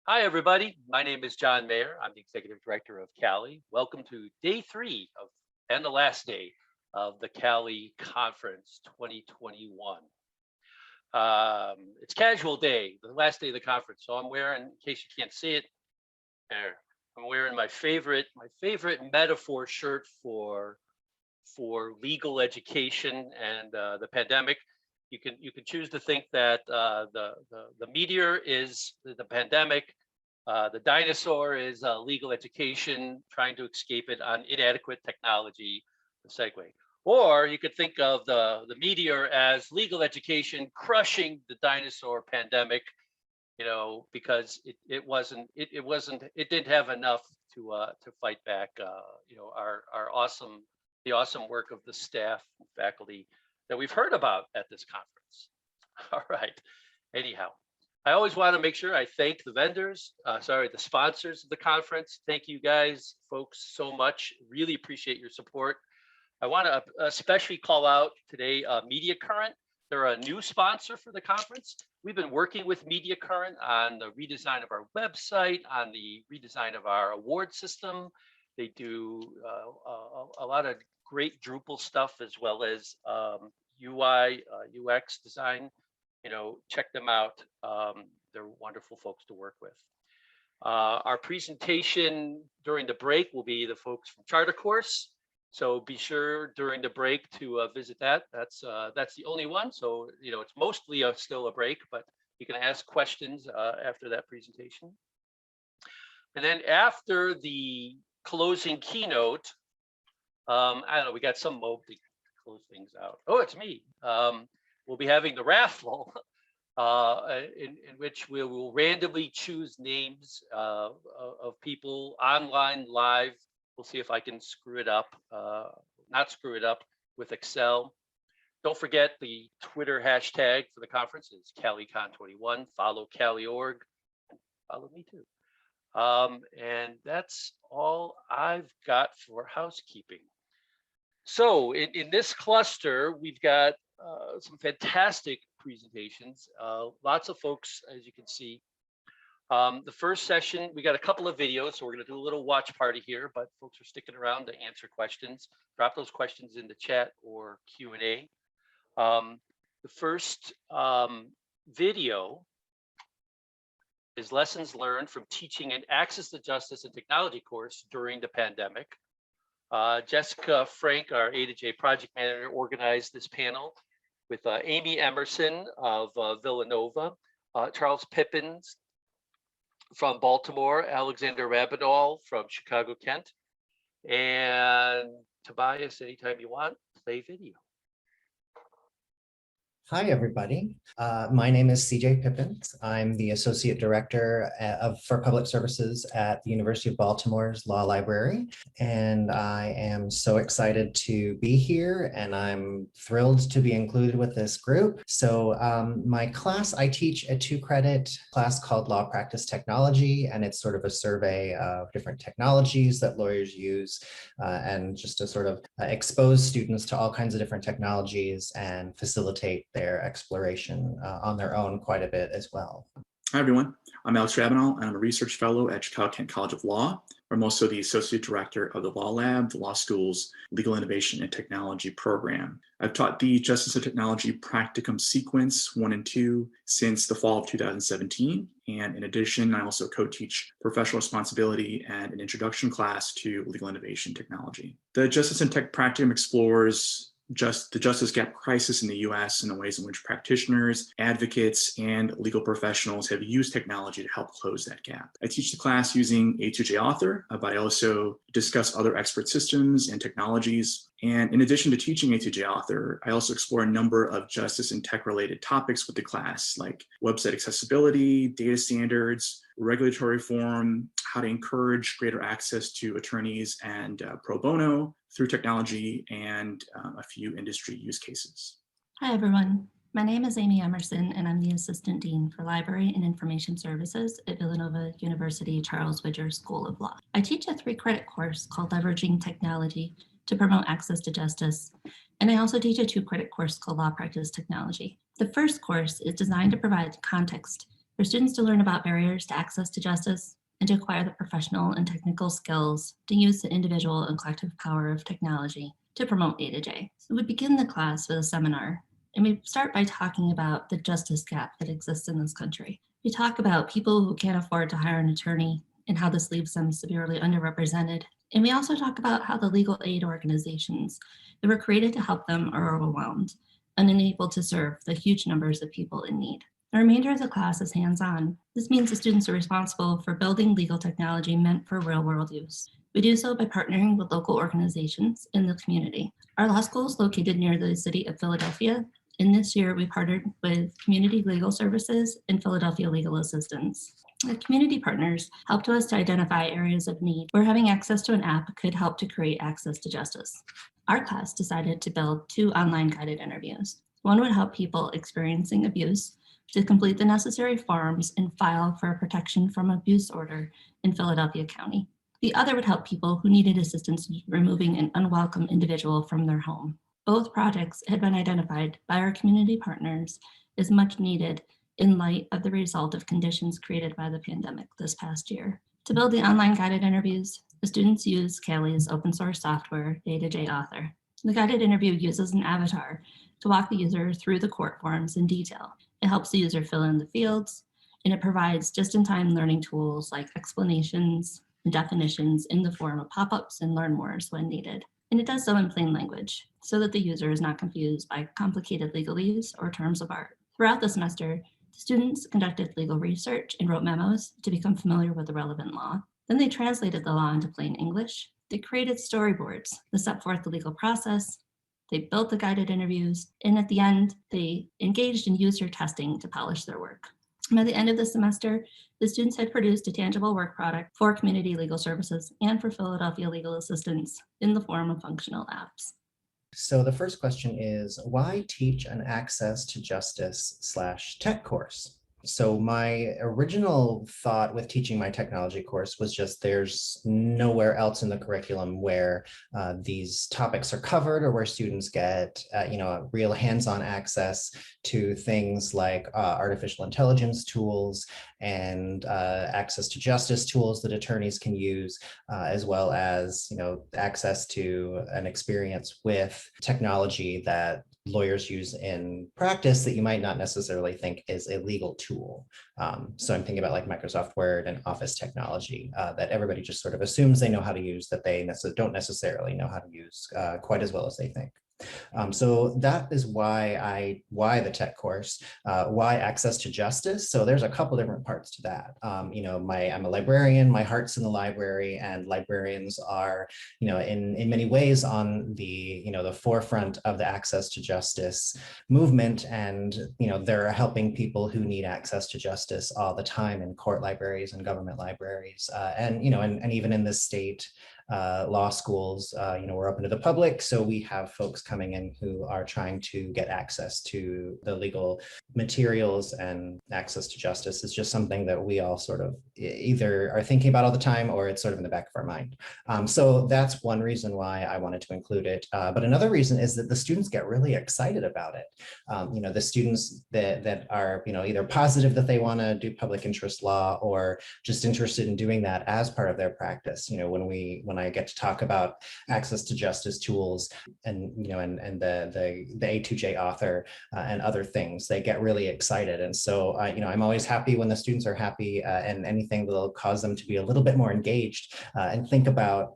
Hi, everybody. My name is John Mayer. I'm the Executive Director of Cali. Welcome to day 3 of and the last day of the Cali Conference 2021. It's casual day, the last day of the conference. So I'm wearing, in case you can't see it, there. I'm wearing my favorite metaphor shirt for legal education and the pandemic. You can choose to think that the meteor is the pandemic, the dinosaur is legal education trying to escape it on inadequate technology, the segue. Or you could think of the meteor as legal education crushing the dinosaur pandemic, because it didn't have enough to fight back, the awesome work of the staff and faculty that we've heard about at this conference. All right. Anyhow, I always want to make sure I thank the the sponsors of the conference. Thank you guys, folks, so much. Really appreciate your support. I want to especially call out today Media Current. They're a new sponsor for the conference. We've been working with Media Current on the redesign of our website, on the redesign of our award system. They do a lot of great Drupal stuff as well as UI, UX design. Check them out. They're wonderful folks to work with. Our presentation during the break will be the folks from Charter Course. So be sure during the break to visit that. That's the only one. So, it's mostly still a break, but you can ask questions after that presentation. And then after the closing keynote, I don't know, we got some mob to close things out. Oh, it's me. We'll be having the raffle in which we will randomly choose names of people online live. We'll see if I can screw it up, not screw it up with Excel. Don't forget the Twitter hashtag for the conference is CALIcon2021. Follow Cali.org. Follow me too. And that's all I've got for housekeeping. So in this cluster, we've got some fantastic presentations. Lots of folks, as you can see. The first session, we got a couple of videos, so we're going to do a little watch party here, but folks are sticking around to answer questions. Drop those questions in the chat or Q&A. The first video is lessons learned from teaching an Access to Justice and Technology course during the pandemic. Jessica Frank, our A to J project manager, organized this panel with Amy Emerson of Villanova, Charles Pipins from Baltimore, Alexander Rabanal from Chicago, Kent, and Tobias, anytime you want, play video. Hi, everybody. My name is CJ Pipins. I'm the Associate Director for Public Services at the University of Baltimore's Law Library. And I am so excited to be here and I'm thrilled to be included with this group. So my class, I teach a 2-credit class called Law Practice Technology, and it's sort of a survey of different technologies that lawyers use and just to sort of expose students to all kinds of different technologies and facilitate their exploration on their own quite a bit as well. Hi, everyone. I'm Alex Rabanal, and I'm a research fellow at Chicago Kent College of Law. I'm also the associate director of the Law Lab, the law school's Legal Innovation and Technology program. I've taught the Justice and Technology Practicum Sequence 1 and 2 since the fall of 2017. And in addition, I also co-teach professional responsibility and an introduction class to legal innovation technology. The Justice and Tech Practicum explores the justice gap crisis in the US and the ways in which practitioners, advocates, and legal professionals have used technology to help close that gap. I teach the class using A2J Author, but I also discuss other expert systems and technologies. And in addition to teaching A2J Author, I also explore a number of justice and tech related topics with the class, like website accessibility, data standards, regulatory reform, how to encourage greater access to attorneys and pro bono through technology, and a few industry use cases. Hi, everyone. My name is Amy Emerson, and I'm the Assistant Dean for Library and Information Services at Villanova University Charles Widger School of Law. I teach a 3-credit course called Leveraging Technology to Promote Access to Justice, and I also teach a 2-credit course called Law Practice Technology. The first course is designed to provide context for students to learn about barriers to access to justice and to acquire the professional and technical skills to use the individual and collective power of technology to promote A2J. So we begin the class with a seminar, and we start by talking about the justice gap that exists in this country. We talk about people who can't afford to hire an attorney and how this leaves them severely underrepresented. And we also talk about how the legal aid organizations that were created to help them are overwhelmed and unable to serve the huge numbers of people in need. The remainder of the class is hands-on. This means the students are responsible for building legal technology meant for real-world use. We do so by partnering with local organizations in the community. Our law school is located near the city of Philadelphia, and this year we partnered with Community Legal Services and Philadelphia Legal Assistance. The community partners helped us to identify areas of need where having access to an app could help to create access to justice. Our class decided to build 2 online guided interviews. One would help people experiencing abuse to complete the necessary forms and file for a protection from abuse order in Philadelphia County. The other would help people who needed assistance removing an unwelcome individual from their home. Both projects had been identified by our community partners as much needed in light of the result of conditions created by the pandemic this past year. To build the online guided interviews, the students use CALI's open source software, A2J Author. The guided interview uses an avatar to walk the user through the court forms in detail. It helps the user fill in the fields, and it provides just-in-time learning tools like explanations and definitions in the form of pop-ups and learn mores when needed. And it does so in plain language so that the user is not confused by complicated legalese or terms of art. Throughout the semester, the students conducted legal research and wrote memos to become familiar with the relevant law. Then they translated the law into plain English. They created storyboards that set forth the legal process. They built the guided interviews, and at the end, they engaged in user testing to polish their work. By the end of the semester, the students had produced a tangible work product for Community Legal Services and for Philadelphia Legal Assistance in the form of functional apps. So the first question is, why teach an access to justice / tech course? So my original thought with teaching my technology course was just there's nowhere else in the curriculum where these topics are covered or where students get real hands-on access to things like artificial intelligence tools and access to justice tools that attorneys can use, as well as access to an experience with technology that lawyers use in practice that you might not necessarily think is a legal tool. So I'm thinking about like Microsoft Word and Office technology that everybody just sort of assumes they know how to use, that they don't necessarily know how to use quite as well as they think. So that is why the tech course, why access to justice. So there's a couple different parts to that. I'm a librarian, my heart's in the library, and librarians are, in many ways on the, the forefront of the access to justice movement. And, they're helping people who need access to justice all the time in court libraries and government libraries. And even in this state, law schools, we're open to the public. So we have folks coming in who are trying to get access to the legal materials, and access to justice is just something that we all sort of either are thinking about all the time or it's sort of in the back of our mind. So that's one reason why I wanted to include it. But another reason is that the students get really excited about it. The students that are, either positive that they want to do public interest law or just interested in doing that as part of their practice. When I get to talk about access to justice tools and the A2J author and other things, they get really excited. And so I'm always happy when the students are happy, and anything that'll cause them to be a little bit more engaged and think about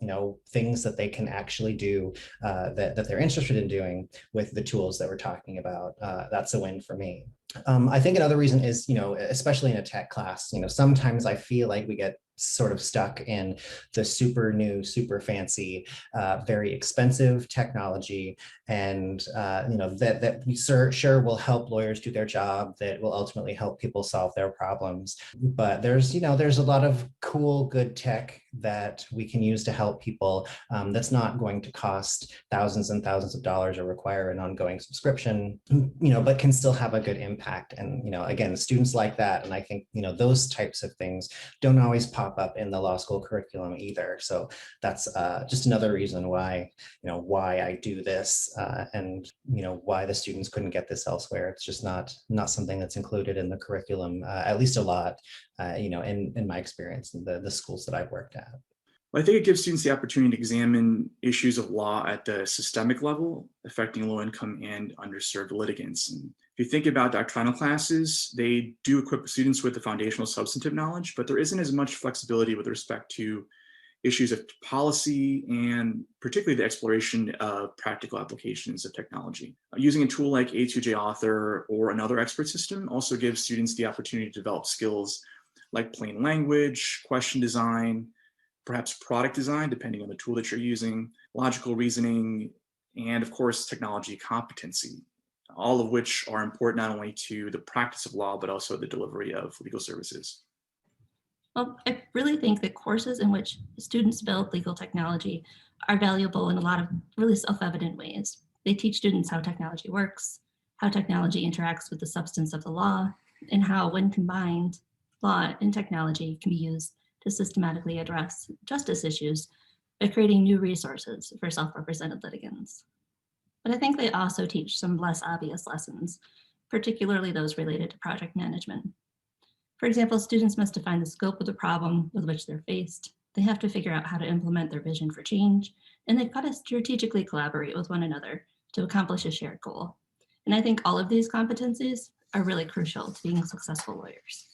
things that they can actually do that they're interested in doing with the tools that we're talking about. That's a win for me. I think another reason is, especially in a tech class, sometimes I feel like we get sort of stuck in the super new, super fancy, very expensive technology, and that we sure will help lawyers do their job, that will ultimately help people solve their problems. But there's a lot of cool, good tech that we can use to help people that's not going to cost thousands and thousands of dollars or require an ongoing subscription, but can still have a good impact. And, again, students like that. And I think, those types of things don't always pop up in the law school curriculum either. So that's just another reason why I do this and, why the students couldn't get this elsewhere. It's just not something that's included in the curriculum, at least a lot, in my experience in the schools that I've worked at. Well, I think it gives students the opportunity to examine issues of law at the systemic level, affecting low-income and underserved litigants. And if you think about doctrinal classes, they do equip students with the foundational substantive knowledge, but there isn't as much flexibility with respect to issues of policy and particularly the exploration of practical applications of technology. Using a tool like A2J Author or another expert system also gives students the opportunity to develop skills like plain language, question design, perhaps product design, depending on the tool that you're using, logical reasoning, and of course, technology competency, all of which are important not only to the practice of law, but also the delivery of legal services. Well, I really think that courses in which students build legal technology are valuable in a lot of really self-evident ways. They teach students how technology works, how technology interacts with the substance of the law, and how, when combined, law and technology can be used to systematically address justice issues by creating new resources for self-represented litigants. But I think they also teach some less obvious lessons, particularly those related to project management. For example, students must define the scope of the problem with which they're faced. They have to figure out how to implement their vision for change, and they've got to strategically collaborate with one another to accomplish a shared goal. And I think all of these competencies are really crucial to being successful lawyers.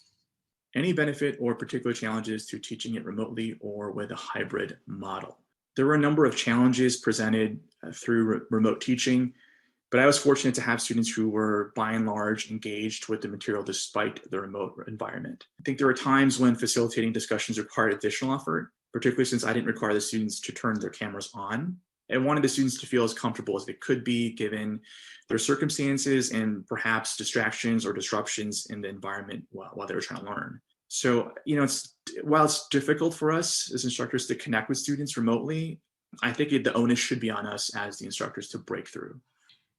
Any benefit or particular challenges to teaching it remotely or with a hybrid model? There were a number of challenges presented through remote teaching, but I was fortunate to have students who were by and large engaged with the material despite the remote environment. I think there were times when facilitating discussions required additional effort, particularly since I didn't require the students to turn their cameras on. I wanted the students to feel as comfortable as they could be given their circumstances and perhaps distractions or disruptions in the environment while they were trying to learn. So, while it's difficult for us as instructors to connect with students remotely, I think the onus should be on us as the instructors to break through.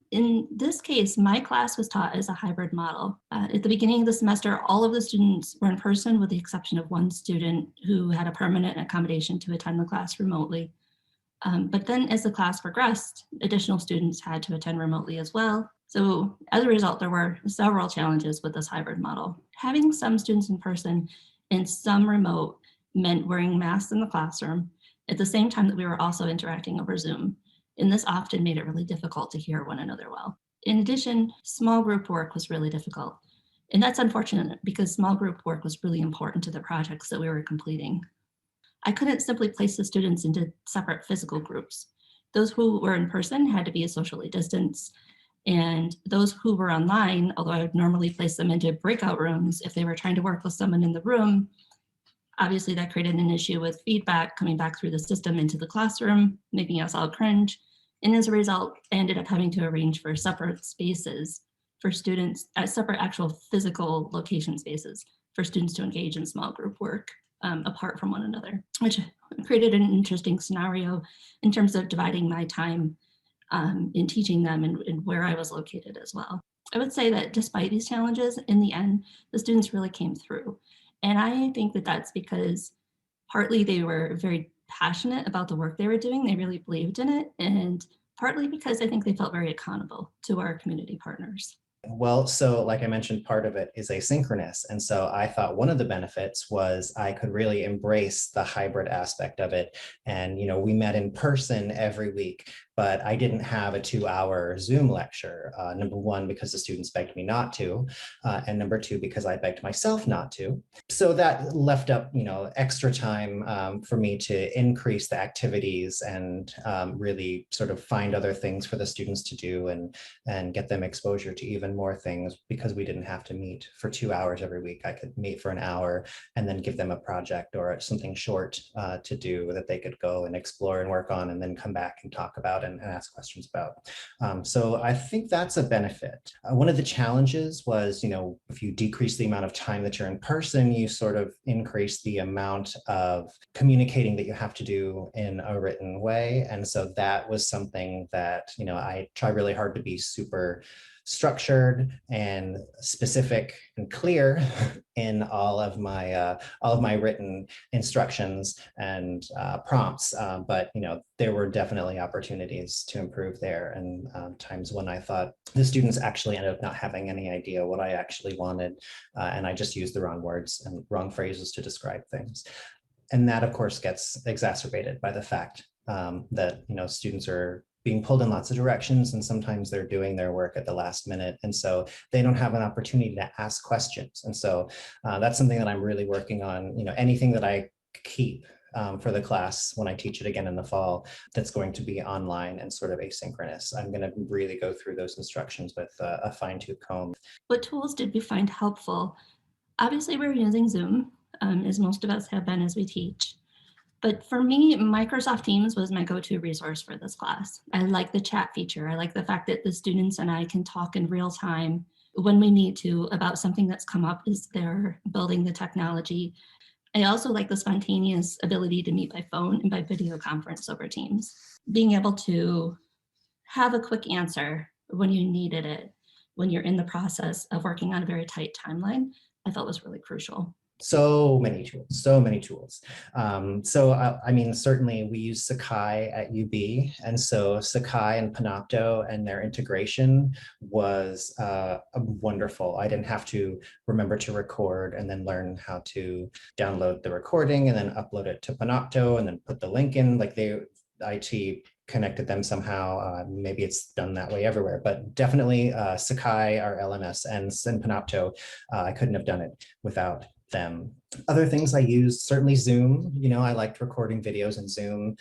In this case, my class was taught as a hybrid model. At the beginning of the semester, all of the students were in person with the exception of one student who had a permanent accommodation to attend the class remotely. But then as the class progressed, additional students had to attend remotely as well. So as a result, there were several challenges with this hybrid model. Having some students in person and some remote meant wearing masks in the classroom at the same time that we were also interacting over Zoom. And this often made it really difficult to hear one another well. In addition, small group work was really difficult. And that's unfortunate because small group work was really important to the projects that we were completing. I couldn't simply place the students into separate physical groups. Those who were in person had to be socially distanced, and those who were online, although I would normally place them into breakout rooms if they were trying to work with someone in the room, obviously that created an issue with feedback coming back through the system into the classroom, making us all cringe. And as a result, I ended up having to arrange for separate spaces for students, separate actual physical location spaces for students to engage in small group work apart from one another, which created an interesting scenario in terms of dividing my time in teaching them and where I was located as well. I would say that despite these challenges, in the end, the students really came through. And I think that that's because partly they were very passionate about the work they were doing. They really believed in it. And partly because I think they felt very accountable to our community partners. Well, so like I mentioned, part of it is asynchronous. And so I thought one of the benefits was I could really embrace the hybrid aspect of it. And, we met in person every week, but I didn't have a 2-hour Zoom lecture. Number one, because the students begged me not to. And number two, because I begged myself not to. So that left up, extra time for me to increase the activities and really sort of find other things for the students to do and get them exposure to even more things, because we didn't have to meet for 2 hours every week. I could meet for an hour and then give them a project or something short to do that they could go and explore and work on and then come back and talk about and ask questions about. So I think that's a benefit. One of the challenges was, if you decrease the amount of time that you're in person, you sort of increase the amount of communicating that you have to do in a written way. And so that was something that, I try really hard to be super structured and specific and clear in all of my written instructions and prompts. But there were definitely opportunities to improve there, and times when I thought the students actually ended up not having any idea what I actually wanted, and I just used the wrong words and wrong phrases to describe things. And that, of course, gets exacerbated by the fact that students are being pulled in lots of directions, and sometimes they're doing their work at the last minute, and so they don't have an opportunity to ask questions. And so that's something that I'm really working on. Anything that I keep for the class when I teach it again in the fall, that's going to be online and sort of asynchronous, I'm going to really go through those instructions with a fine-tooth comb. What tools did we find helpful? Obviously, we're using Zoom, as most of us have been as we teach. But for me, Microsoft Teams was my go-to resource for this class. I like the chat feature. I like the fact that the students and I can talk in real time when we need to about something that's come up as they're building the technology. I also like the spontaneous ability to meet by phone and by video conference over Teams. Being able to have a quick answer when you needed it, when you're in the process of working on a very tight timeline, I felt was really crucial. So many tools. Certainly we use Sakai at UB. And so Sakai and Panopto and their integration was wonderful. I didn't have to remember to record and then learn how to download the recording and then upload it to Panopto and then put the link in. Like IT connected them somehow. Maybe it's done that way everywhere, but definitely Sakai, our LMS, and Panopto, I couldn't have done it without them. Other things I used, certainly Zoom. I liked recording videos in Zoom.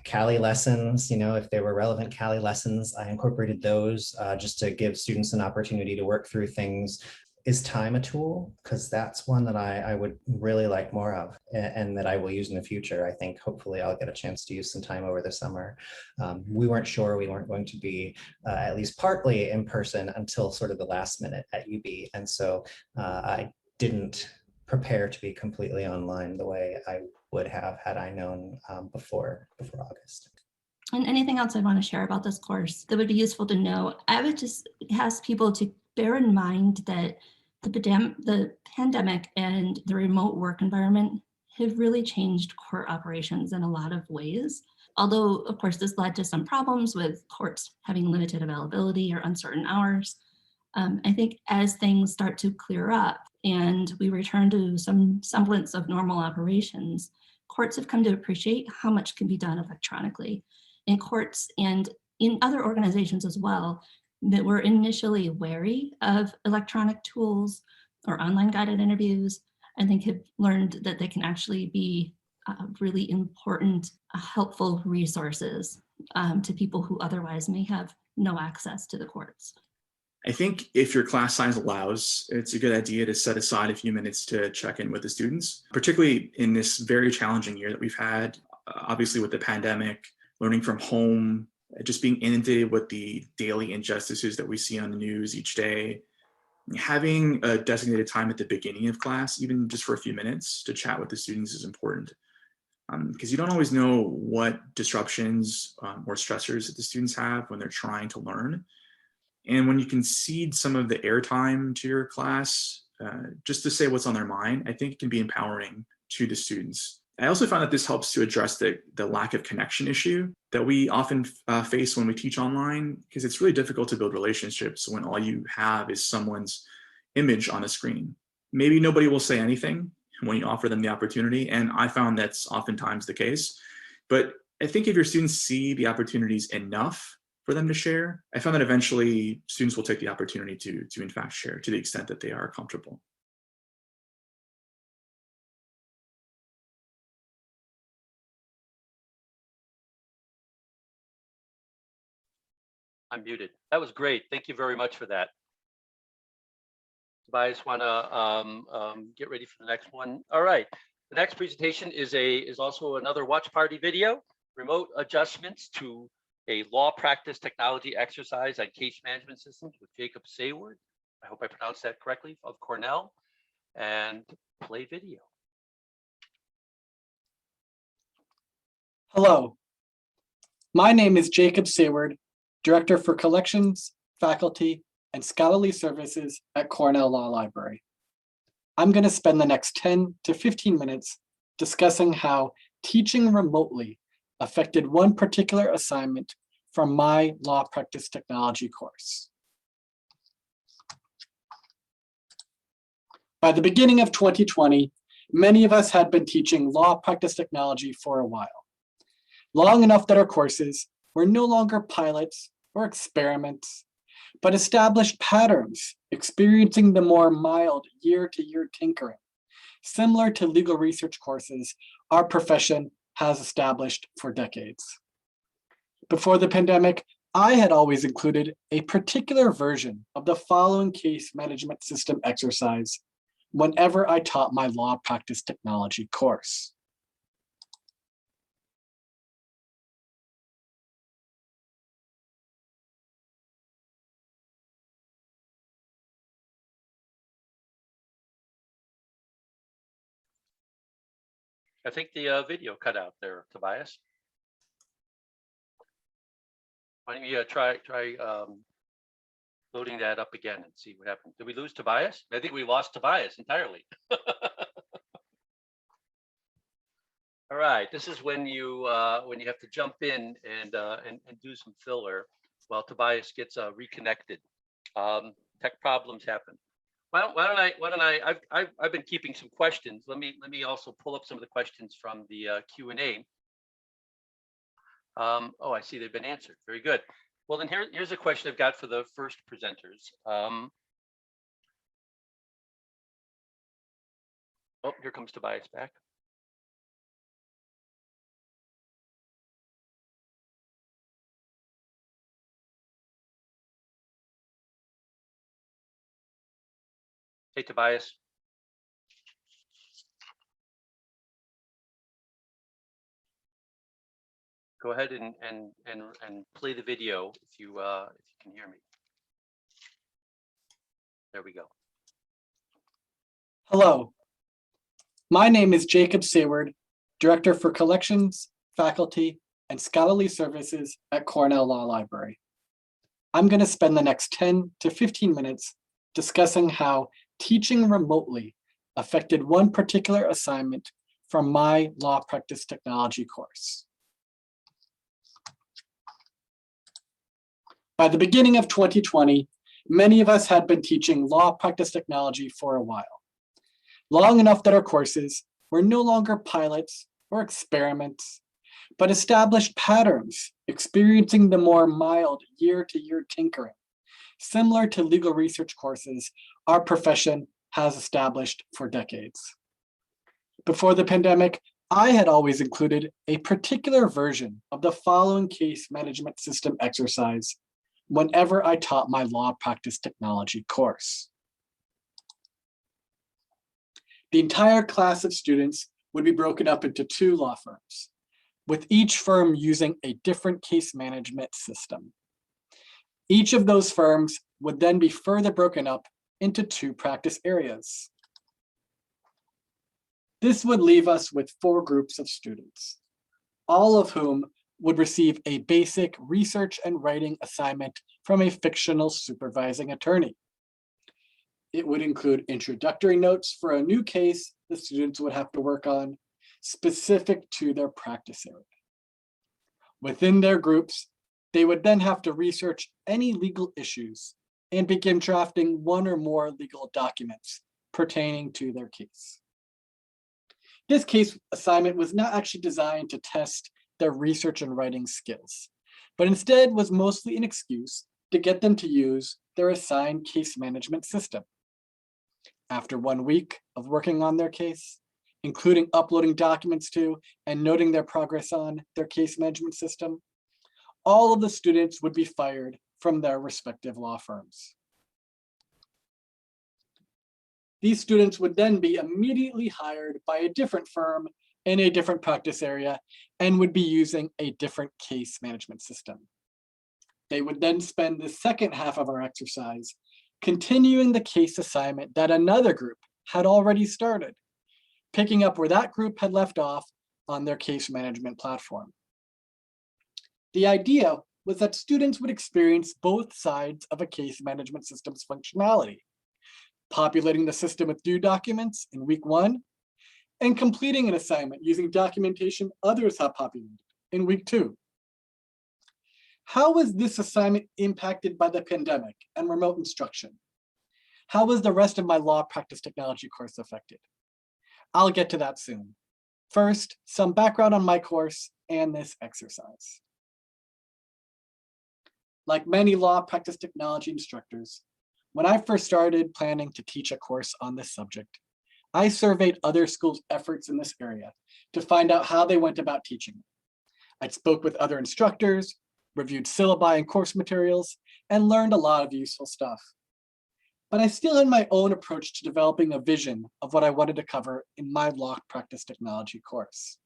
Cali lessons, if there were relevant Cali lessons, I incorporated those just to give students an opportunity to work through things. Is time a tool? Because that's one that I would really like more of, and that I will use in the future. I think hopefully I'll get a chance to use some time over the summer. We weren't sure we weren't going to be at least partly in person until sort of the last minute at UB. And so I didn't prepare to be completely online the way I would have had I known before August. And anything else I want to share about this course that would be useful to know? I would just ask people to bear in mind that the pandemic and the remote work environment have really changed court operations in a lot of ways. Although, of course, this led to some problems with courts having limited availability or uncertain hours. I think as things start to clear up and we return to some semblance of normal operations, courts have come to appreciate how much can be done electronically. In courts and in other organizations as well, that were initially wary of electronic tools or online guided interviews, I think have learned that they can actually be really important, helpful resources to people who otherwise may have no access to the courts. I think if your class size allows, it's a good idea to set aside a few minutes to check in with the students, particularly in this very challenging year that we've had, obviously with the pandemic, learning from home, just being inundated with the daily injustices that we see on the news each day. Having a designated time at the beginning of class, even just for a few minutes to chat with the students, is important. Because you don't always know what disruptions or stressors that the students have when they're trying to learn. And when you concede some of the airtime to your class, just to say what's on their mind, I think it can be empowering to the students. I also found that this helps to address the lack of connection issue that we often face when we teach online, because it's really difficult to build relationships when all you have is someone's image on a screen. Maybe nobody will say anything when you offer them the opportunity, and I found that's oftentimes the case. But I think if your students see the opportunities enough for them to share, I found that eventually students will take the opportunity to in fact share to the extent that they are comfortable. I'm muted. That was great. Thank you very much for that. Tobias, want to get ready for the next one? All right. The next presentation is also another watch party video, remote adjustments to a law practice technology exercise on case management systems with Jacob Sayward. I hope I pronounced that correctly, of Cornell, and play video. Hello, my name is Jacob Sayward, Director for Collections, Faculty, and Scholarly Services at Cornell Law Library. I'm going to spend the next 10 to 15 minutes discussing how teaching remotely affected one particular assignment from my law practice technology course. By the beginning of 2020, many of us had been teaching law practice technology for a while, long enough that our courses were no longer pilots or experiments, but established patterns experiencing the more mild year-to-year tinkering, similar to legal research courses our profession has established for decades. Before the pandemic, I had always included a particular version of the following case management system exercise whenever I taught my law practice technology course. I think the video cut out there, Tobias. Why don't you try loading that up again and see what happened? Did we lose Tobias? I think we lost Tobias entirely. All right, this is when you have to jump in and do some filler while Tobias gets reconnected. Tech problems happen. Why don't I? I've been keeping some questions. Let me also pull up some of the questions from the Q&A. Oh, I see they've been answered. Very good. Well, then here's a question I've got for the first presenters. Oh, here comes Tobias back. Hey, Tobias. Go ahead and play the video if you can hear me. There we go. Hello, my name is Jacob Sayward, Director for Collections, Faculty, and Scholarly Services at Cornell Law Library. I'm going to spend the next 10 to 15 minutes discussing how teaching remotely affected one particular assignment from my law practice technology course. By the beginning of 2020, many of us had been teaching law practice technology for a while, long enough that our courses were no longer pilots or experiments, but established patterns experiencing the more mild year-to-year tinkering, similar to legal research courses our profession has established for decades. Before the pandemic, I had always included a particular version of the following case management system exercise whenever I taught my law practice technology course. The entire class of students would be broken up into 2 law firms, with each firm using a different case management system. Each of those firms would then be further broken up into 2 practice areas. This would leave us with 4 groups of students, all of whom would receive a basic research and writing assignment from a fictional supervising attorney. It would include introductory notes for a new case the students would have to work on, specific to their practice area. Within their groups, they would then have to research any legal issues and begin drafting 1 or more legal documents pertaining to their case. This case assignment was not actually designed to test their research and writing skills, but instead was mostly an excuse to get them to use their assigned case management system. After 1 week of working on their case, including uploading documents to and noting their progress on their case management system, all of the students would be fired from their respective law firms. These students would then be immediately hired by a different firm in a different practice area and would be using a different case management system. They would then spend the second half of our exercise continuing the case assignment that another group had already started, picking up where that group had left off on their case management platform. The idea was that students would experience both sides of a case management system's functionality, populating the system with due documents in week 1, and completing an assignment using documentation others have populated in week 2. How was this assignment impacted by the pandemic and remote instruction? How was the rest of my law practice technology course affected? I'll get to that soon. First, some background on my course and this exercise. Like many law practice technology instructors, when I first started planning to teach a course on this subject, I surveyed other schools' efforts in this area to find out how they went about teaching it. I spoke with other instructors, reviewed syllabi and course materials, and learned a lot of useful stuff. But I still had my own approach to developing a vision of what I wanted to cover in my law practice technology course.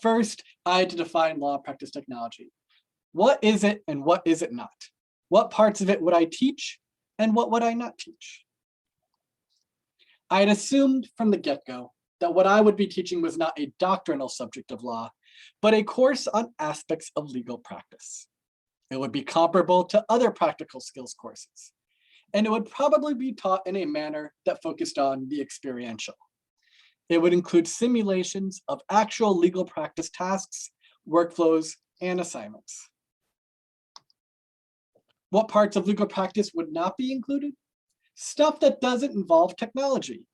First, I had to define law practice technology. What is it and what is it not? What parts of it would I teach and what would I not teach? I had assumed from the get-go that what I would be teaching was not a doctrinal subject of law, but a course on aspects of legal practice. It would be comparable to other practical skills courses, and it would probably be taught in a manner that focused on the experiential. It would include simulations of actual legal practice tasks, workflows, and assignments. What parts of legal practice would not be included? Stuff that doesn't involve technology.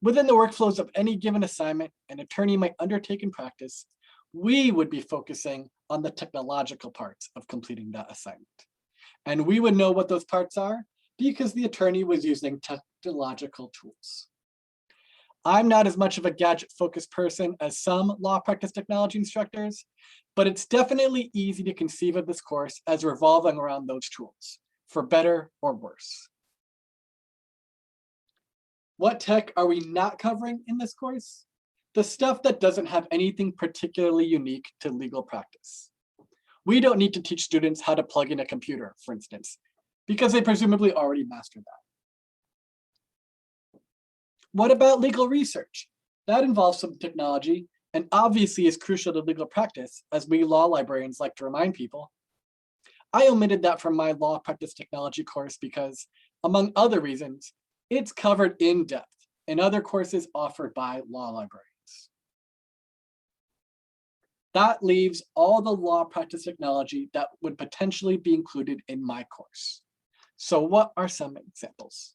Within the workflows of any given assignment an attorney might undertake in practice, we would be focusing on the technological parts of completing that assignment. And we would know what those parts are because the attorney was using technological tools. I'm not as much of a gadget-focused person as some law practice technology instructors, but it's definitely easy to conceive of this course as revolving around those tools, for better or worse. What tech are we not covering in this course? The stuff that doesn't have anything particularly unique to legal practice. We don't need to teach students how to plug in a computer, for instance, because they presumably already mastered that. What about legal research? That involves some technology and obviously is crucial to legal practice, as we law librarians like to remind people. I omitted that from my law practice technology course because, among other reasons, it's covered in depth in other courses offered by law librarians. That leaves all the law practice technology that would potentially be included in my course. So what are some examples?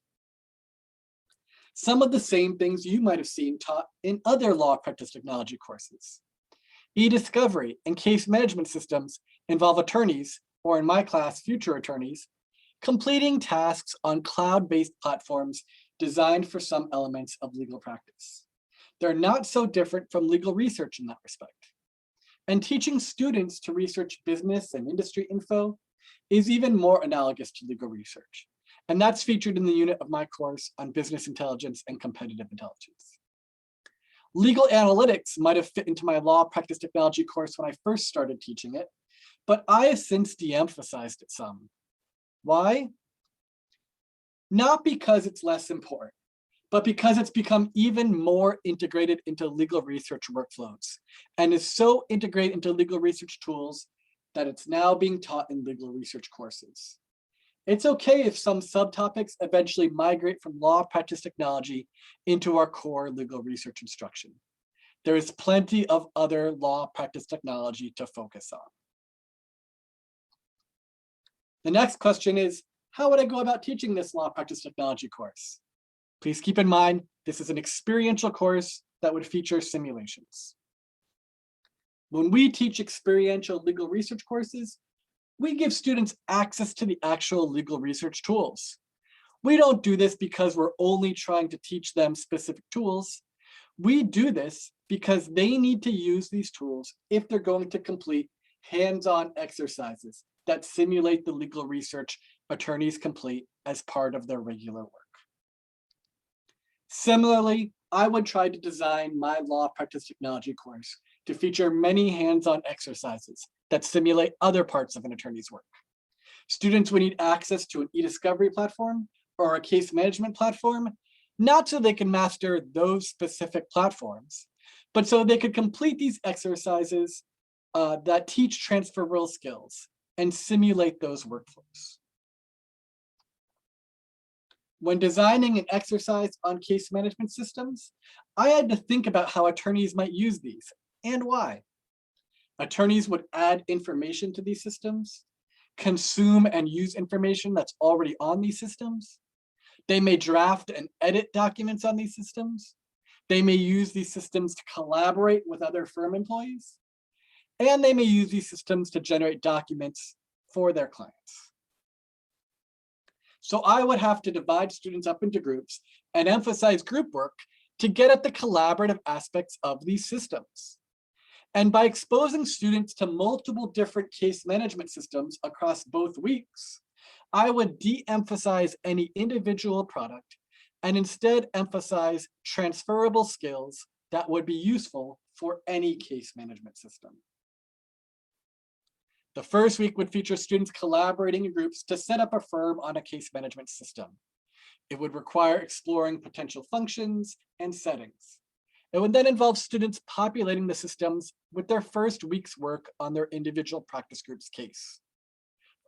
Some of the same things you might have seen taught in other law practice technology courses. E-discovery and case management systems involve attorneys, or in my class, future attorneys, completing tasks on cloud-based platforms designed for some elements of legal practice. They're not so different from legal research in that respect. And teaching students to research business and industry info is even more analogous to legal research. And that's featured in the unit of my course on business intelligence and competitive intelligence. Legal analytics might have fit into my law practice technology course when I first started teaching it, but I have since de-emphasized it some. Why? Not because it's less important, but because it's become even more integrated into legal research workflows and is so integrated into legal research tools that it's now being taught in legal research courses. It's okay if some subtopics eventually migrate from law practice technology into our core legal research instruction. There is plenty of other law practice technology to focus on. The next question is, how would I go about teaching this law practice technology course? Please keep in mind, this is an experiential course that would feature simulations. When we teach experiential legal research courses, we give students access to the actual legal research tools. We don't do this because we're only trying to teach them specific tools. We do this because they need to use these tools if they're going to complete hands-on exercises that simulate the legal research attorneys complete as part of their regular work. Similarly, I would try to design my law practice technology course to feature many hands-on exercises that simulate other parts of an attorney's work. Students would need access to an e-discovery platform or a case management platform, not so they can master those specific platforms, but so they could complete these exercises that teach transferable skills and simulate those workflows. When designing an exercise on case management systems, I had to think about how attorneys might use these and why. Attorneys would add information to these systems, consume and use information that's already on these systems. They may draft and edit documents on these systems. They may use these systems to collaborate with other firm employees. And they may use these systems to generate documents for their clients. So I would have to divide students up into groups and emphasize group work to get at the collaborative aspects of these systems. And by exposing students to multiple different case management systems across both weeks, I would de-emphasize any individual product and instead emphasize transferable skills that would be useful for any case management system. The first week would feature students collaborating in groups to set up a firm on a case management system. It would require exploring potential functions and settings. It would then involve students populating the systems with their first week's work on their individual practice group's case.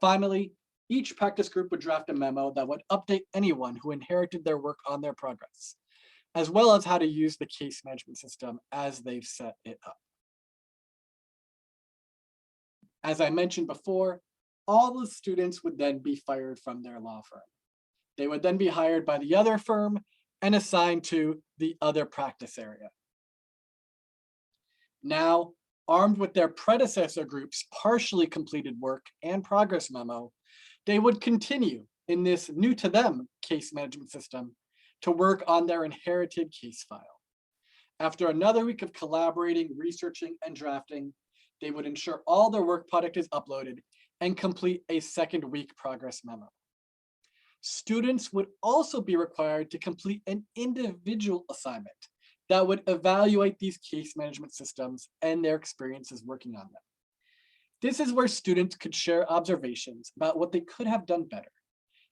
Finally, each practice group would draft a memo that would update anyone who inherited their work on their progress, as well as how to use the case management system as they've set it up. As I mentioned before, all the students would then be fired from their law firm. They would then be hired by the other firm and assigned to the other practice area. Now, armed with their predecessor group's partially completed work and progress memo, they would continue in this new to them case management system to work on their inherited case file. After another week of collaborating, researching, and drafting, they would ensure all their work product is uploaded and complete a second week progress memo. Students would also be required to complete an individual assignment that would evaluate these case management systems and their experiences working on them. This is where students could share observations about what they could have done better,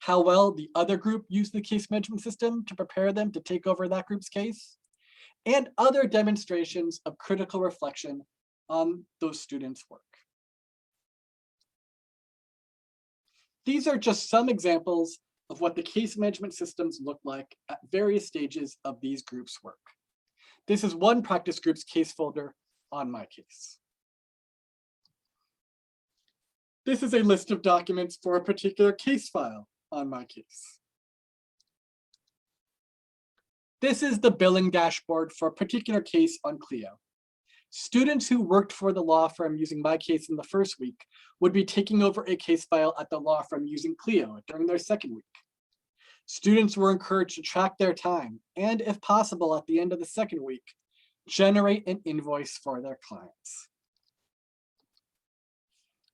how well the other group used the case management system to prepare them to take over that group's case, and other demonstrations of critical reflection on those students' work. These are just some examples of what the case management systems look like at various stages of these groups' work. This is one practice group's case folder on my case. This is a list of documents for a particular case file on my case. This is the billing dashboard for a particular case on Clio. Students who worked for the law firm using my case in the first week would be taking over a case file at the law firm using Clio during their second week. Students were encouraged to track their time and, if possible, at the end of the second week, generate an invoice for their clients.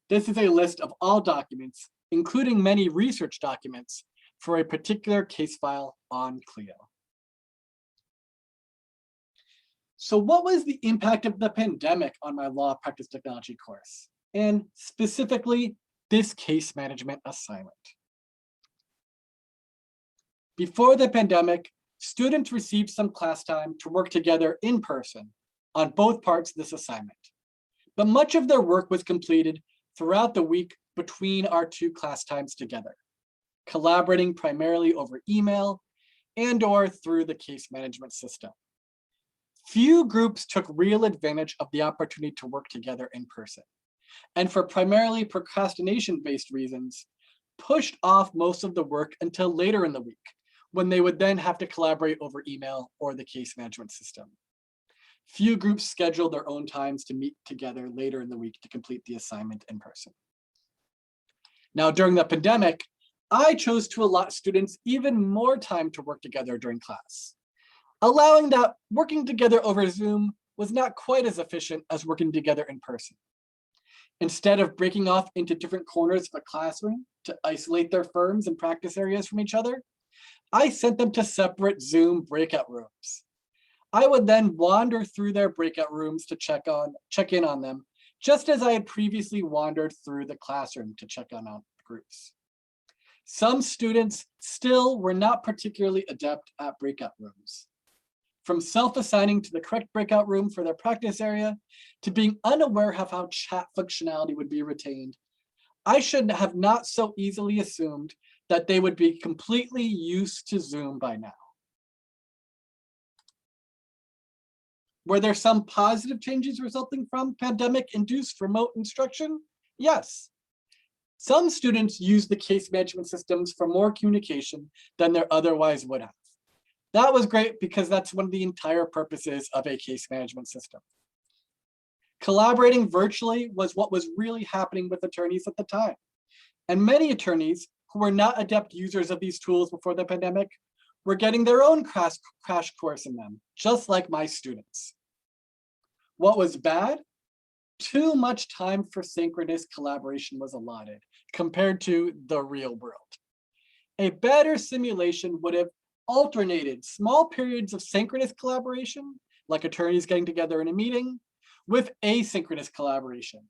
This is a list of all documents, including many research documents, for a particular case file on Clio. So what was the impact of the pandemic on my law practice technology course, and specifically this case management assignment? Before the pandemic, students received some class time to work together in person on both parts of this assignment, but much of their work was completed throughout the week between our two class times together, collaborating primarily over email and/or through the case management system. Few groups took real advantage of the opportunity to work together in person, and for primarily procrastination-based reasons, pushed off most of the work until later in the week, when they would then have to collaborate over email or the case management system. Few groups scheduled their own times to meet together later in the week to complete the assignment in person. Now, during the pandemic, I chose to allot students even more time to work together during class, allowing that working together over Zoom was not quite as efficient as working together in person. Instead of breaking off into different corners of a classroom to isolate their firms and practice areas from each other, I sent them to separate Zoom breakout rooms. I would then wander through their breakout rooms to check in on them, just as I had previously wandered through the classroom to check on groups. Some students still were not particularly adept at breakout rooms. From self-assigning to the correct breakout room for their practice area, to being unaware of how chat functionality would be retained, I should have not so easily assumed that they would be completely used to Zoom by now. Were there some positive changes resulting from pandemic-induced remote instruction? Yes. Some students use the case management systems for more communication than they otherwise would have. That was great because that's one of the entire purposes of a case management system. Collaborating virtually was what was really happening with attorneys at the time. And many attorneys who were not adept users of these tools before the pandemic were getting their own crash course in them, just like my students. What was bad? Too much time for synchronous collaboration was allotted compared to the real world. A better simulation would have alternated small periods of synchronous collaboration, like attorneys getting together in a meeting, with asynchronous collaboration,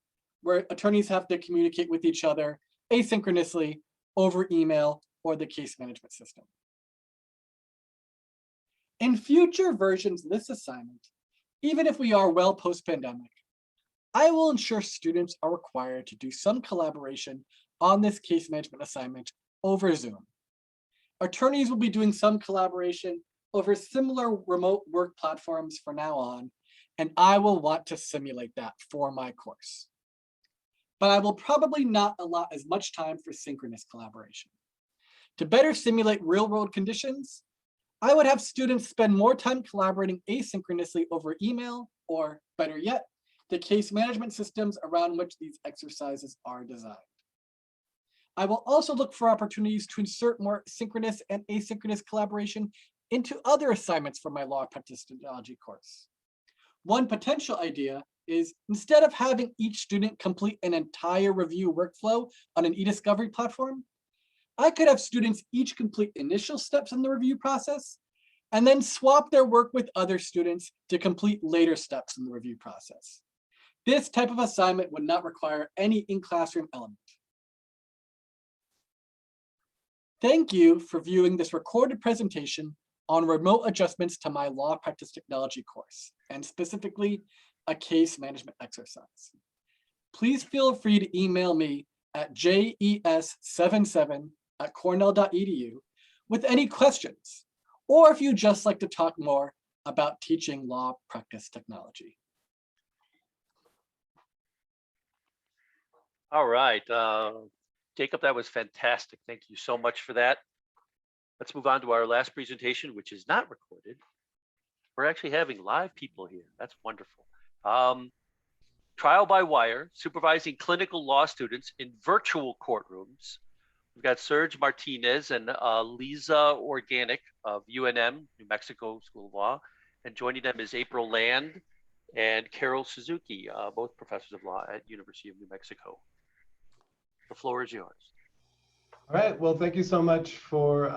where attorneys have to communicate with each other asynchronously over email or the case management system. In future versions of this assignment, even if we are well post-pandemic, I will ensure students are required to do some collaboration on this case management assignment over Zoom. Attorneys will be doing some collaboration over similar remote work platforms from now on, and I will want to simulate that for my course. But I will probably not allot as much time for synchronous collaboration. To better simulate real-world conditions, I would have students spend more time collaborating asynchronously over email, or better yet, the case management systems around which these exercises are designed. I will also look for opportunities to insert more synchronous and asynchronous collaboration into other assignments for my law practice technology course. One potential idea is, instead of having each student complete an entire review workflow on an e-discovery platform, I could have students each complete initial steps in the review process and then swap their work with other students to complete later steps in the review process. This type of assignment would not require any in-classroom element. Thank you for viewing this recorded presentation on remote adjustments to my law practice technology course, and specifically a case management exercise. Please feel free to email me at jes77@cornell.edu with any questions, or if you'd just like to talk more about teaching law practice technology. All right, Jacob, that was fantastic. Thank you so much for that. Let's move on to our last presentation, which is not recorded. We're actually having live people here. That's wonderful. Trial by wire, supervising clinical law students in virtual courtrooms. We've got Serge Martinez and Aliza Organick of UNM, New Mexico School of Law. And joining them is April Land and Carol Suzuki, both professors of law at University of New Mexico. The floor is yours. All right, well, thank you so much for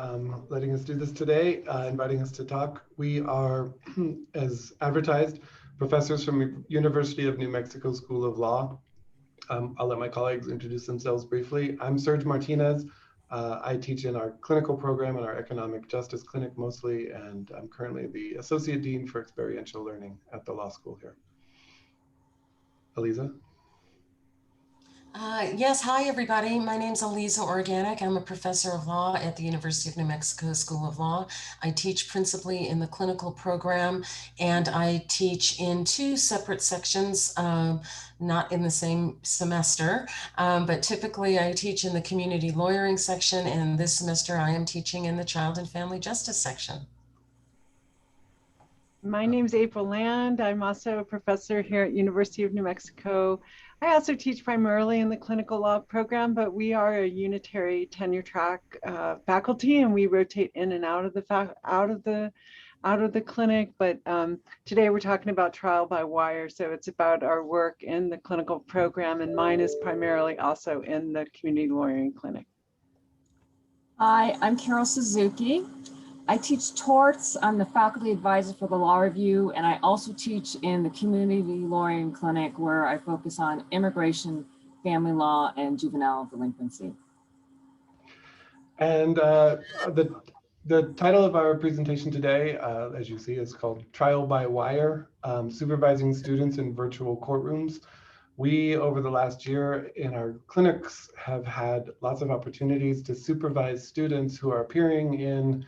letting us do this today, inviting us to talk. We are, as advertised, professors from University of New Mexico School of Law. I'll let my colleagues introduce themselves briefly. I'm Serge Martinez. I teach in our clinical program in our economic justice clinic mostly, and I'm currently the Associate Dean for Experiential Learning at the law school here. Aliza? Yes, hi everybody. My name's Aliza Organick. I'm a professor of law at the University of New Mexico School of Law. I teach principally in the clinical program, and I teach in two separate sections, not in the same semester, but typically I teach in the community lawyering section, and this semester I am teaching in the child and family justice section. My name's April Land. I'm also a professor here at University of New Mexico. I also teach primarily in the clinical law program, but we are a unitary tenure track faculty, and we rotate in and out of the clinic. But today we're talking about trial by wire, so it's about our work in the clinical program, and mine is primarily also in the community lawyering clinic. Hi, I'm Carol Suzuki. I teach torts. I'm the faculty advisor for the Law Review, and I also teach in the Community Lawyering Clinic, where I focus on immigration, family law, and juvenile delinquency. And the title of our presentation today, as you see, is called Trial by Wire, Supervising Students in Virtual Courtrooms. We, over the last year in our clinics, have had lots of opportunities to supervise students who are appearing in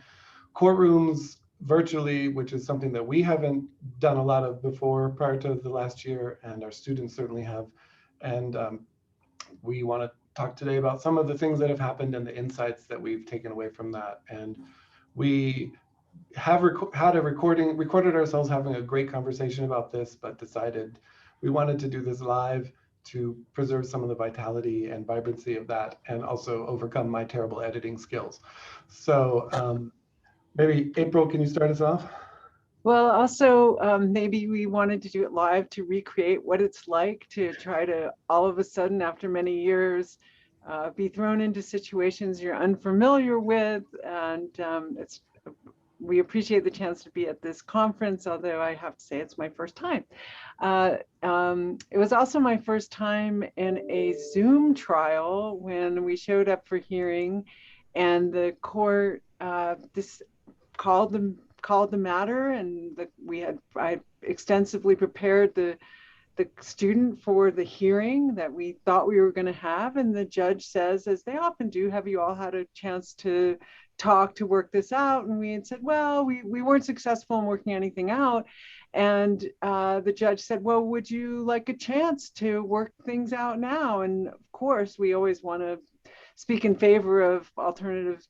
courtrooms virtually, which is something that we haven't done a lot of before prior to the last year, and our students certainly have. And we want to talk today about some of the things that have happened and the insights that we've taken away from that. And we have recorded ourselves having a great conversation about this, but decided we wanted to do this live to preserve some of the vitality and vibrancy of that, and also overcome my terrible editing skills. So maybe April, can you start us off? Well, also, maybe we wanted to do it live to recreate what it's like to try to all of a sudden, after many years, be thrown into situations you're unfamiliar with. And we appreciate the chance to be at this conference, although I have to say it's my first time. It was also my first time in a Zoom trial when we showed up for hearing, and the court called the matter, and I extensively prepared the student for the hearing that we thought we were going to have, and the judge says, as they often do, have you all had a chance to talk to work this out? And we had said, well, we weren't successful in working anything out. And the judge said, well, would you like a chance to work things out now? And of course, we always want to speak in favor of alternative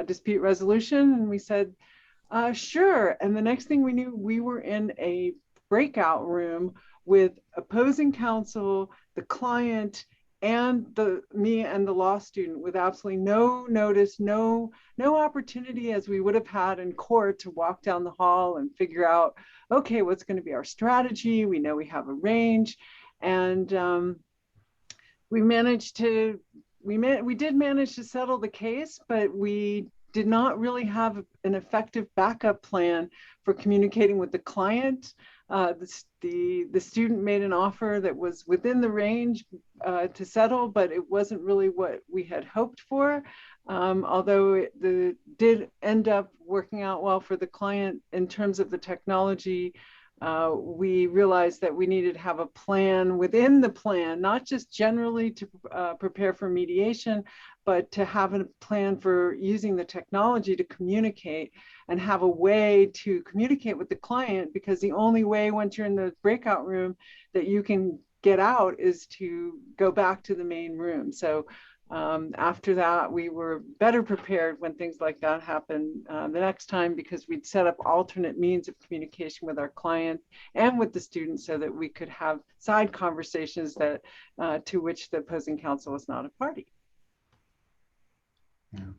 dispute resolution. And we said, sure. And the next thing we knew, we were in a breakout room with opposing counsel, the client, and me and the law student, with absolutely no notice, no opportunity, as we would have had in court, to walk down the hall and figure out, okay, what's going to be our strategy? We know we have a range, and we did manage to settle the case, but we did not really have an effective backup plan for communicating with the client. The student made an offer that was within the range to settle, but it wasn't really what we had hoped for. Although it did end up working out well for the client in terms of the technology, we realized that we needed to have a plan within the plan, not just generally to prepare for mediation, but to have a plan for using the technology to communicate and have a way to communicate with the client, because the only way once you're in the breakout room that you can get out is to go back to the main room. So after that, we were better prepared when things like that happened the next time, because we'd set up alternate means of communication with our client and with the students so that we could have side conversations that to which the opposing counsel was not a party. Yeah.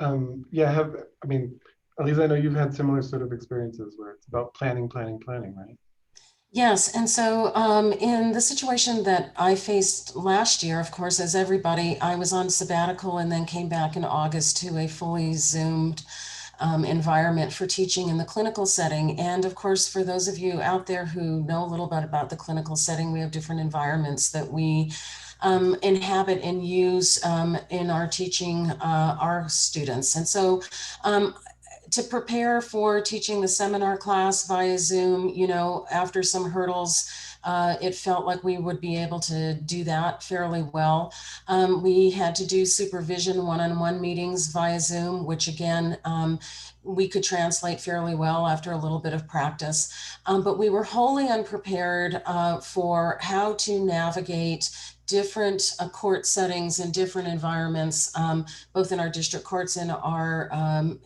Aliza, I know you've had similar sort of experiences where it's about planning, right? Yes, and so in the situation that I faced last year, of course, as everybody, I was on sabbatical and then came back in August to a fully Zoomed environment for teaching in the clinical setting. And of course, for those of you out there who know a little bit about the clinical setting, we have different environments that we inhabit and use in our teaching our students. And so to prepare for teaching the seminar class via Zoom, after some hurdles, it felt like we would be able to do that fairly well. We had to do supervision one-on-one meetings via Zoom, which again, we could translate fairly well after a little bit of practice. But we were wholly unprepared for how to navigate different court settings and different environments, both in our district courts and our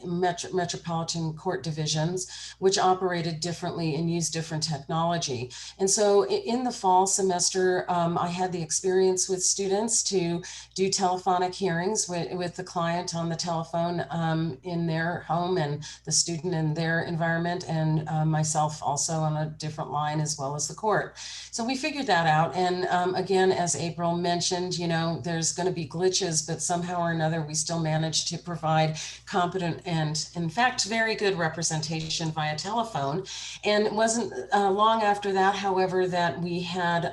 metropolitan court divisions, which operated differently and used different technology. And so in the fall semester, I had the experience with students to do telephonic hearings with the client on the telephone in their home and the student and their environment, and myself also on a different line, as well as the court. So we figured that out. And again, as April mentioned, you know, there's going to be glitches, but somehow or another, we still managed to provide competent and, in fact, very good representation via telephone. And it wasn't long after that, however, that we had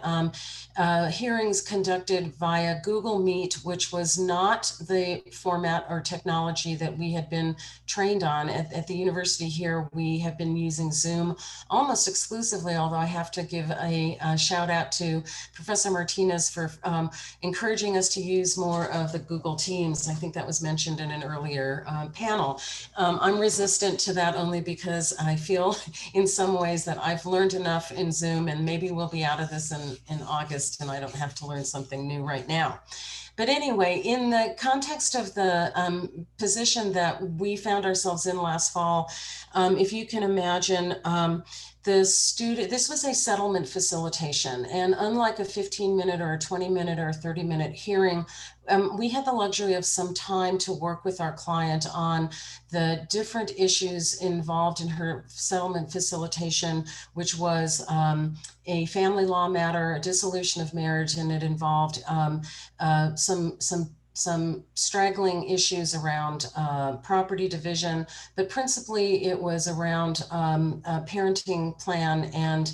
hearings conducted via Google Meet, which was not the format or technology that we had been trained on. At the university here, we have been using Zoom almost exclusively, although I have to give a shout out to Professor Martinez for encouraging us to use more of the Google Teams. I think that was mentioned in an earlier panel. I'm resistant to that only because I feel in some ways that I've learned enough in Zoom, and maybe we'll be out of this in August and I don't have to learn something new right now. But anyway, in the context of the position that we found ourselves in last fall, if you can imagine, this was a settlement facilitation, and unlike a 15-minute or a 20-minute or a 30-minute hearing, we had the luxury of some time to work with our client on the different issues involved in her settlement facilitation, which was a family law matter, a dissolution of marriage, and it involved some straggling issues around property division, but principally it was around a parenting plan and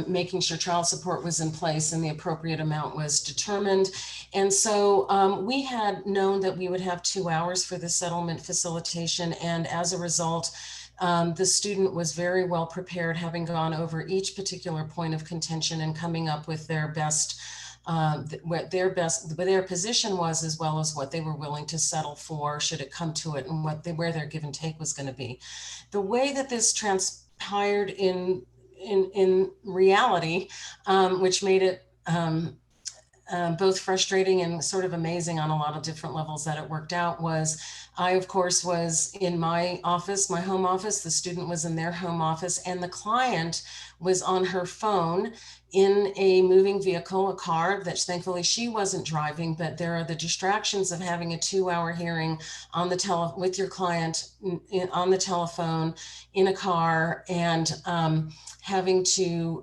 making sure child support was in place and the appropriate amount was determined. And so we had known that we would have 2 hours for the settlement facilitation, and as a result, the student was very well prepared, having gone over each particular point of contention and coming up with their best what their position was, as well as what they were willing to settle for should it come to it, and where their give and take was going to be. The way that this transpired in reality, which made it both frustrating and sort of amazing on a lot of different levels that it worked out, was I, of course, was in my office, my home office, the student was in their home office, and the client was on her phone in a moving vehicle, a car that thankfully she wasn't driving, but there are the distractions of having a 2-hour hearing on the with your client on the telephone in a car, and having to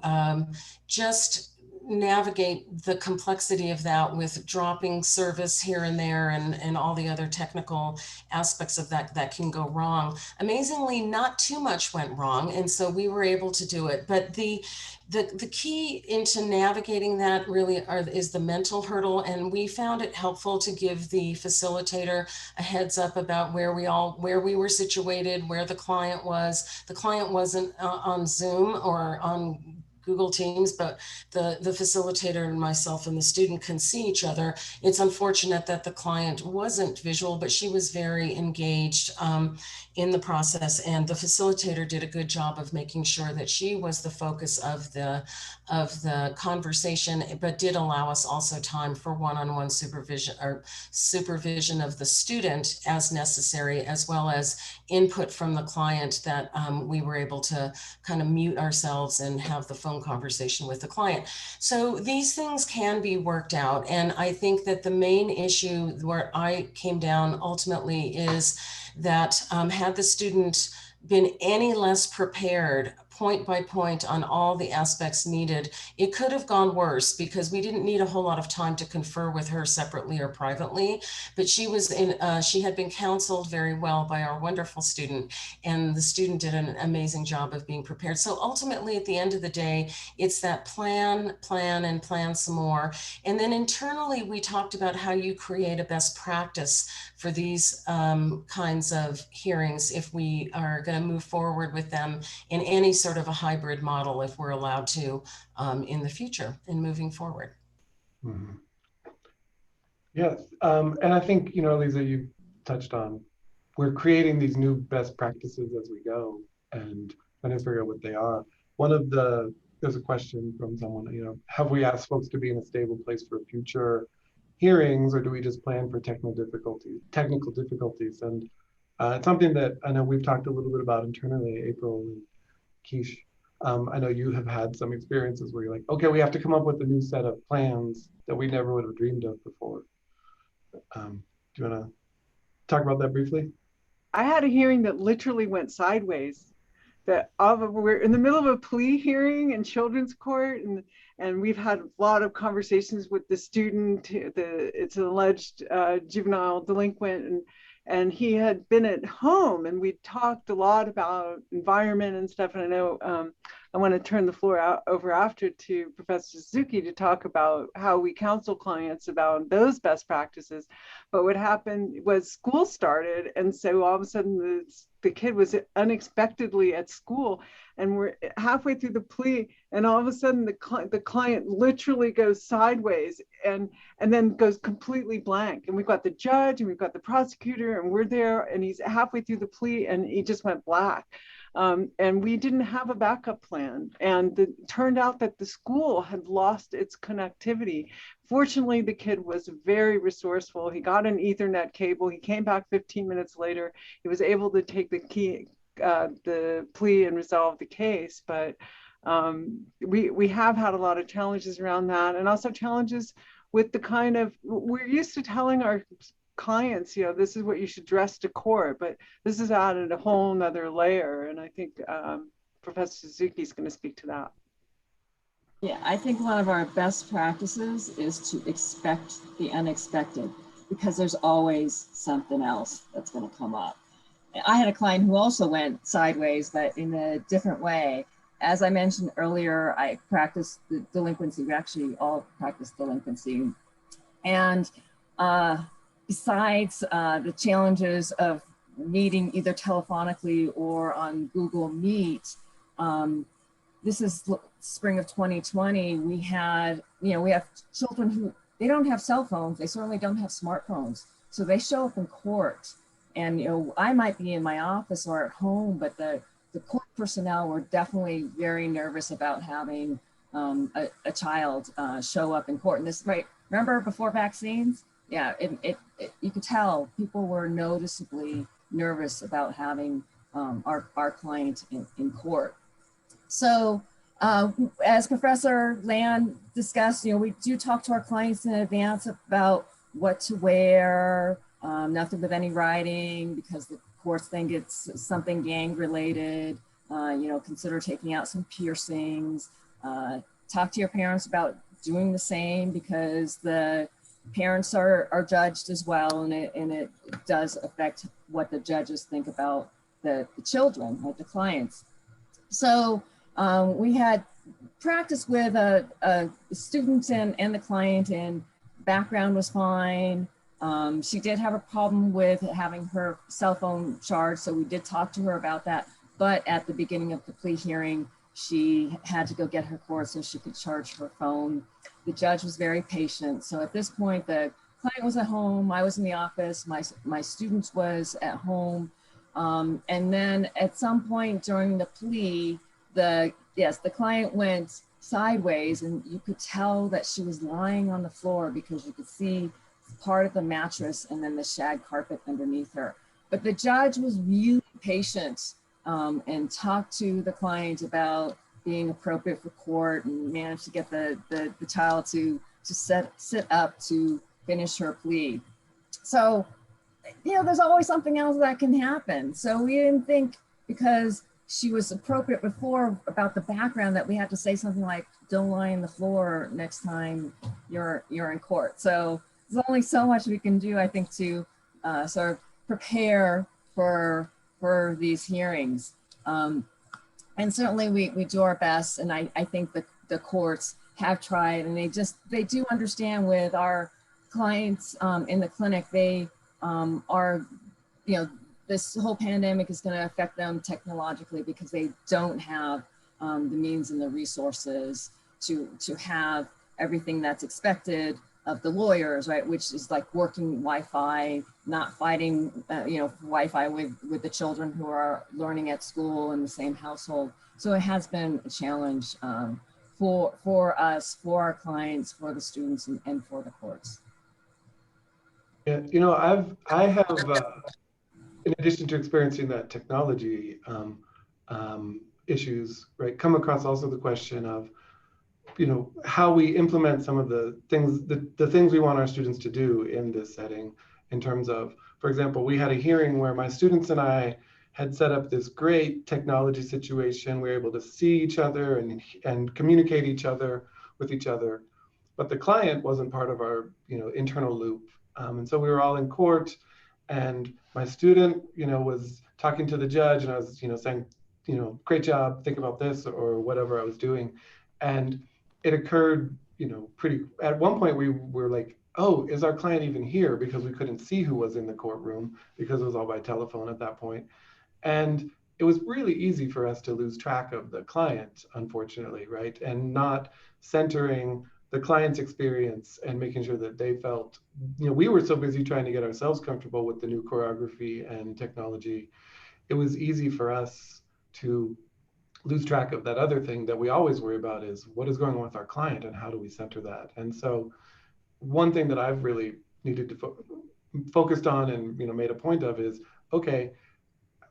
just navigate the complexity of that with dropping service here and there and all the other technical aspects of that can go wrong. Amazingly, not too much went wrong, and so we were able to do it. But the key into navigating that really is the mental hurdle, and we found it helpful to give the facilitator a heads up about where we were situated, where the client was. The client wasn't on Zoom or on Google Teams, but the facilitator and myself and the student can see each other. It's unfortunate that the client wasn't visual, but she was very engaged in the process, and the facilitator did a good job of making sure that she was the focus of the conversation, but did allow us also time for one-on-one supervision of the student as necessary, as well as input from the client that we were able to kind of mute ourselves and have the phone conversation with the client. So these things can be worked out. And I think that the main issue where I came down ultimately is that had the student been any less prepared point by point on all the aspects needed, it could have gone worse, because we didn't need a whole lot of time to confer with her separately or privately, but she had been counseled very well by our wonderful student, and the student did an amazing job of being prepared. So ultimately, at the end of the day, it's that plan, and plan some more. And then internally, we talked about how you create a best practice for these kinds of hearings if we are going to move forward with them in any sort of a hybrid model, if we're allowed to in the future and moving forward. Mm-hmm. Yes, and I think, you know, Aliza, you touched on, we're creating these new best practices as we go and trying to figure out what they are. There's a question from someone, you know, have we asked folks to be in a stable place for future hearings, or do we just plan for technical difficulties? And it's something that I know we've talked a little bit about internally, April and Keish. I know you have had some experiences where you're like, okay, we have to come up with a new set of plans that we never would have dreamed of before. Do you want to talk about that briefly? I had a hearing that literally went sideways. That we're in the middle of a plea hearing in children's court, and we've had a lot of conversations with the student. It's an alleged juvenile delinquent, and he had been at home, and we talked a lot about environment and stuff. And I know I want to turn the floor over after to Professor Suzuki to talk about how we counsel clients about those best practices. But what happened was school started, and so all of a sudden the kid was unexpectedly at school, and we're halfway through the plea, and all of a sudden the client literally goes sideways and then goes completely blank. And we've got the judge and we've got the prosecutor, and we're there, and he's halfway through the plea and he just went black. And we didn't have a backup plan. And it turned out that the school had lost its connectivity. Fortunately, the kid was very resourceful. He got an Ethernet cable. He came back 15 minutes later. He was able to take the plea and resolve the case. But we have had a lot of challenges around that, and also challenges with the kind of, we're used to telling our clients, this is what you should dress to court, but this has added a whole nother layer. And I think Professor Suzuki is going to speak to that. Yeah, I think one of our best practices is to expect the unexpected, because there's always something else that's going to come up. I had a client who also went sideways, but in a different way. As I mentioned earlier, I practiced the delinquency. We actually all practice delinquency. And besides the challenges of meeting either telephonically or on Google Meet, this is spring of 2020. We have children who, they don't have cell phones. They certainly don't have smartphones. So they show up in court, and I might be in my office or at home, but the court personnel were definitely very nervous about having a child show up in court. And this, right? Remember before vaccines? Yeah, you could tell people were noticeably nervous about having our client in court. So as Professor Land discussed, we do talk to our clients in advance about what to wear, nothing with any writing, because the courts think it's something gang related. Consider taking out some piercings. Talk to your parents about doing the same, because the parents are judged as well, and it does affect what the judges think about the children, like the clients. So we had practice with a student and the client, and background was fine. She did have a problem with having her cell phone charged, so we did talk to her about that. But at the beginning of the plea hearing, she had to go get her cord so she could charge her phone. The judge was very patient. So at this point, the client was at home, I was in the office, my student was at home. And then at some point during the plea, the client went sideways, and you could tell that she was lying on the floor because you could see part of the mattress and then the shag carpet underneath her. But the judge was really patient and talked to the client about being appropriate for court, and managed to get the child to sit up to finish her plea. So, there's always something else that can happen. So we didn't think, because she was appropriate before, about the background, that we had to say something like, don't lie on the floor next time you're in court. So there's only so much we can do, I think, to sort of prepare for these hearings. And certainly we do our best, and I think the courts have tried, and they do understand with our clients in the clinic, they are, this whole pandemic is going to affect them technologically, because they don't have the means and the resources to have everything that's expected of the lawyers, right? Which is like working Wi-Fi, not fighting, Wi-Fi with the children who are learning at school in the same household. So it has been a challenge for us, for our clients, for the students, and for the courts. Yeah, I have, in addition to experiencing that technology issues, right, come across also the question of, how we implement some of the things we want our students to do in this setting. in terms of, for example, we had a hearing where my students and I had set up this great technology situation. We were able to see each other and communicate with each other, but the client wasn't part of our internal loop. And so we were all in court, and my student was talking to the judge, and I was saying, great job, think about this, or whatever I was doing. And it occurred, at one point we were like, oh, is our client even here? Because we couldn't see who was in the courtroom because it was all by telephone at that point. And it was really easy for us to lose track of the client, unfortunately, right? And not centering the client's experience and making sure that they felt, we were so busy trying to get ourselves comfortable with the new choreography and technology. It was easy for us to lose track of that other thing that we always worry about, is what is going on with our client and how do we center that? And so one thing that I've really needed to focused on and made a point of is, okay,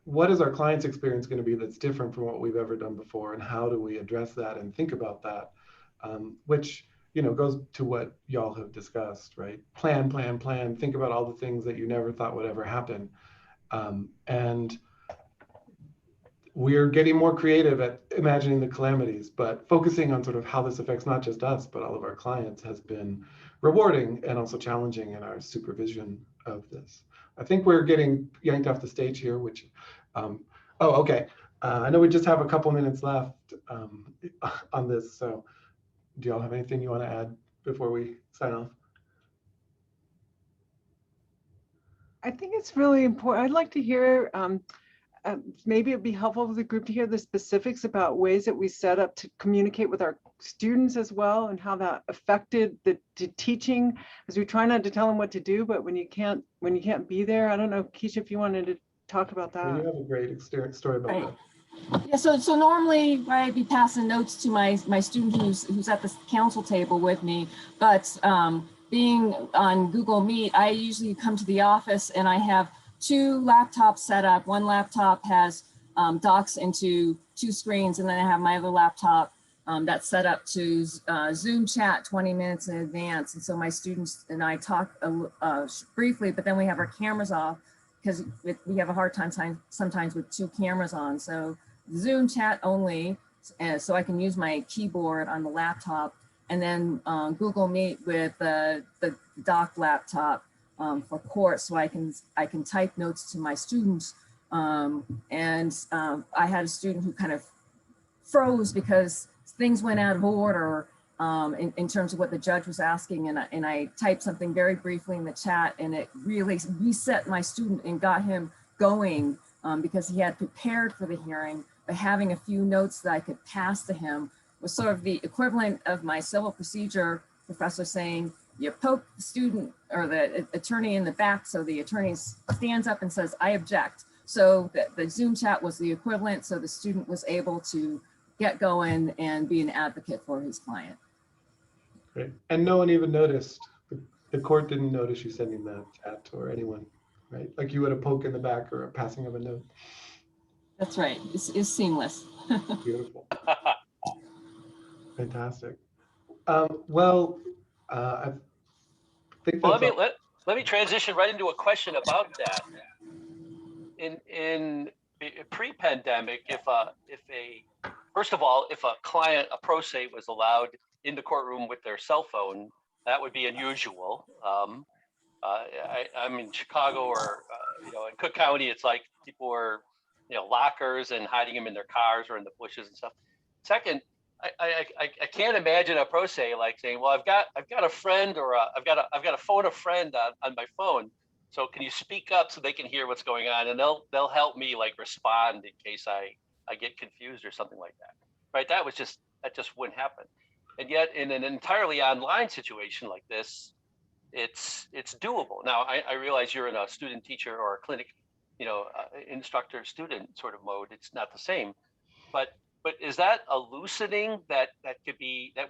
what is our client's experience going to be that's different from what we've ever done before, and how do we address that and think about that, which goes to what y'all have discussed, right? Plan, think about all the things that you never thought would ever happen. And we're getting more creative at imagining the calamities, but focusing on sort of how this affects not just us, but all of our clients has been rewarding and also challenging in our supervision of this. I think we're getting yanked off the stage here, which, oh, okay. I know we just have a couple minutes left on this. So do y'all have anything you want to add before we sign off? I think it's really important. I'd like to hear, maybe it'd be helpful for the group to hear the specifics about ways that we set up to communicate with our students as well, and how that affected the teaching, as we try not to tell them what to do, but when you can't be there. I don't know, Keisha, if you wanted to talk about that. You have a great story about that. Yeah, so normally I'd be passing notes to my student who's at the council table with me, but being on Google Meet, I usually come to the office and I have 2 laptops set up. One laptop has docks into 2 screens, and then I have my other laptop that's set up to Zoom chat 20 minutes in advance. And so my students and I talk briefly, but then we have our cameras off because we have a hard time sometimes with 2 cameras on. So Zoom chat only, so I can use my keyboard on the laptop, and then Google Meet with the dock laptop for court, so I can type notes to my students. I had a student who kind of froze because things went out of order in terms of what the judge was asking, and I typed something very briefly in the chat, and it really reset my student and got him going because he had prepared for the hearing, but having a few notes that I could pass to him was sort of the equivalent of my civil procedure professor saying, you poke the student or the attorney in the back, so the attorney stands up and says, I object. So the Zoom chat was the equivalent, so the student was able to get going and be an advocate for his client. Great. And no one even noticed, the court didn't notice you sending that chat or anyone, right? Like you would have poke in the back or a passing of a note. That's right, it's seamless. Beautiful. Fantastic. I think Well, let me transition right into a question about that. In pre-pandemic, first of all, if a client, a pro se, was allowed in the courtroom with their cell phone, that would be unusual. I'm in Chicago, or in Cook County, it's like people were lockers and hiding them in their cars or in the bushes and stuff. Second, I can't imagine a pro se like saying, well, I've got a friend, or I've got to phone a friend on my phone. So can you speak up so they can hear what's going on, and they'll help me like respond in case I get confused or something like that, right? That just wouldn't happen. And yet in an entirely online situation like this, it's doable. Now I realize you're in a student teacher or a clinic, instructor student sort of mode. It's not the same, but is that a loosening that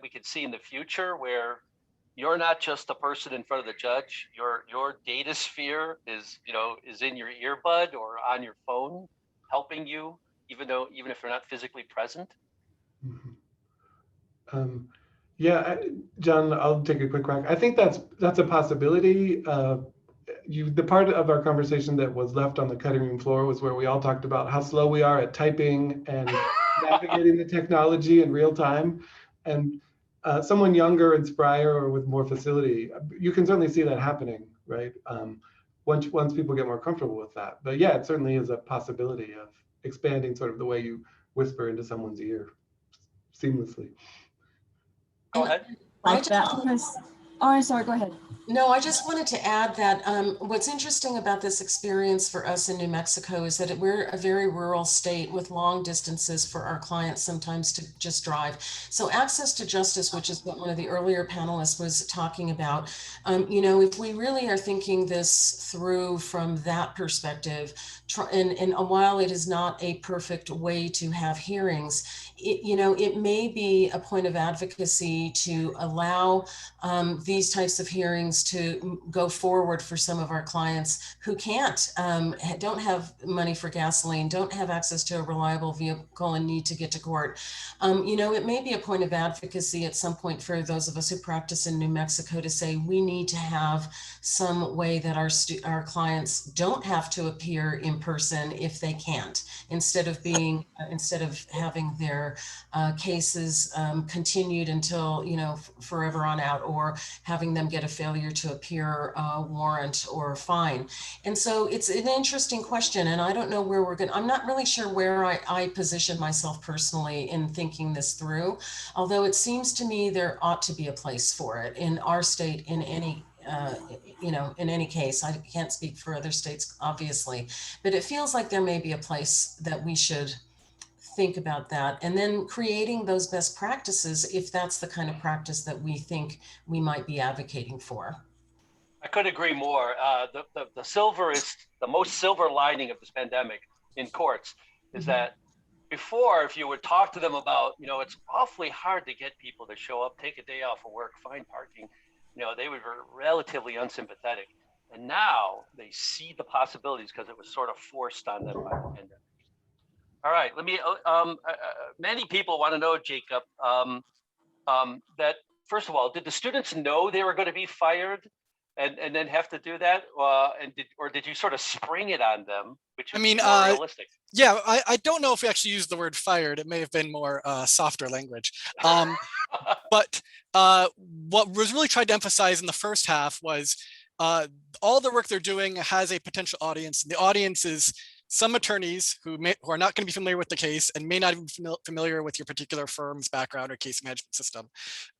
we could see in the future, where you're not just the person in front of the judge, your data sphere is in your earbud or on your phone, helping you, even if they're not physically present? Mm-hmm. Yeah, John, I'll take a quick crack. I think that's a possibility. the part of our conversation that was left on the cutting room floor was where we all talked about how slow we are at typing and navigating the technology in real time. And someone younger and sprier or with more facility, you can certainly see that happening, right? Once people get more comfortable with that. But yeah, it certainly is a possibility of expanding sort of the way you whisper into someone's ear seamlessly. Go ahead. Like that. Oh, I'm sorry, go ahead. No, I just wanted to add that what's interesting about this experience for us in New Mexico is that we're a very rural state with long distances for our clients sometimes to just drive. So access to justice, which is what one of the earlier panelists was talking about, if we really are thinking this through from that perspective, and while it is not a perfect way to have hearings, it may be a point of advocacy to allow these types of hearings to go forward for some of our clients who don't have money for gasoline, don't have access to a reliable vehicle and need to get to court. It may be a point of advocacy at some point for those of us who practice in New Mexico to say we need to have some way that our clients don't have to appear in person if they can't, instead of having their cases continued until forever on out, or having them get a failure to appear warrant or fine. And so it's an interesting question, and I don't know where I'm not really sure where I position myself personally in thinking this through, although it seems to me there ought to be a place for it in our state in any in any case. I can't speak for other states, obviously, but it feels like there may be a place that we should think about that, and then creating those best practices if that's the kind of practice that we think we might be advocating for. I couldn't agree more. The most silver lining of this pandemic in courts is that before, if you would talk to them about, it's awfully hard to get people to show up, take a day off of work, find parking, they were relatively unsympathetic. And now they see the possibilities because it was sort of forced on them by the pandemic. All right, many people want to know, Jacob, that first of all, did the students know they were going to be fired and then have to do that? Or did you sort of spring it on them, which is more realistic? Yeah, I don't know if we actually used the word fired. It may have been more softer language. But what was really tried to emphasize in the first half was all the work they're doing has a potential audience. The audience is some attorneys who are not going to be familiar with the case and may not even be familiar with your particular firm's background or case management system.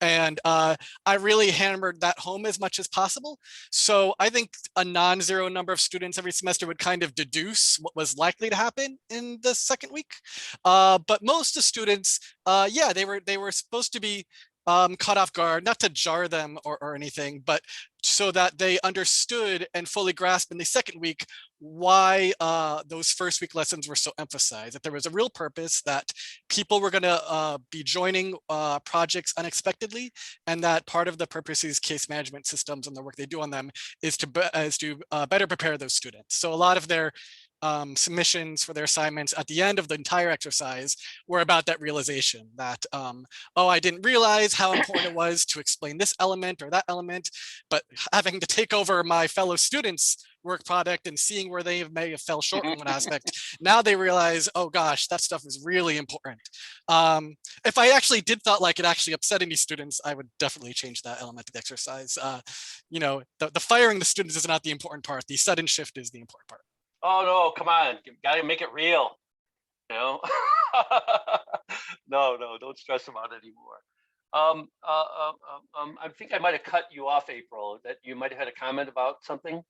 And I really hammered that home as much as possible. So I think a non-zero number of students every semester would kind of deduce what was likely to happen in the second week. But most of the students, they were supposed to be caught off guard, not to jar them or anything, but so that they understood and fully grasped in the second week why those first week lessons were so emphasized, that there was a real purpose, that people were going to be joining projects unexpectedly, and that part of the purpose of these case management systems and the work they do on them is to better prepare those students. So a lot of their submissions for their assignments at the end of the entire exercise were about that realization that, I didn't realize how important it was to explain this element or that element, but having to take over my fellow students' work product and seeing where they may have fell short in one aspect, now they realize, oh gosh, that stuff is really important. If I actually did thought like it actually upset any students, I would definitely change that element of the exercise. The firing the students is not the important part. The sudden shift is the important part. Oh no, come on, you gotta make it real, No, don't stress them out anymore. I think I might have cut you off, April, that you might have had a comment about something.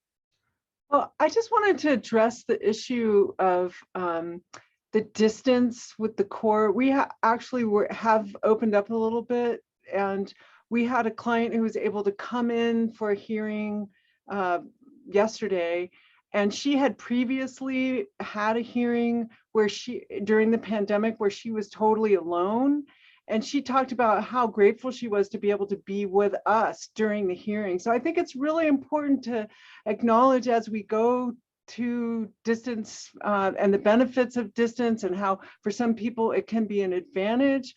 Well, I just wanted to address the issue of the distance with the core. We actually have opened up a little bit, and we had a client who was able to come in for a hearing yesterday. And she had previously had a hearing during the pandemic where she was totally alone. And she talked about how grateful she was to be able to be with us during the hearing. So I think it's really important to acknowledge as we go to distance and the benefits of distance, and how for some people it can be an advantage.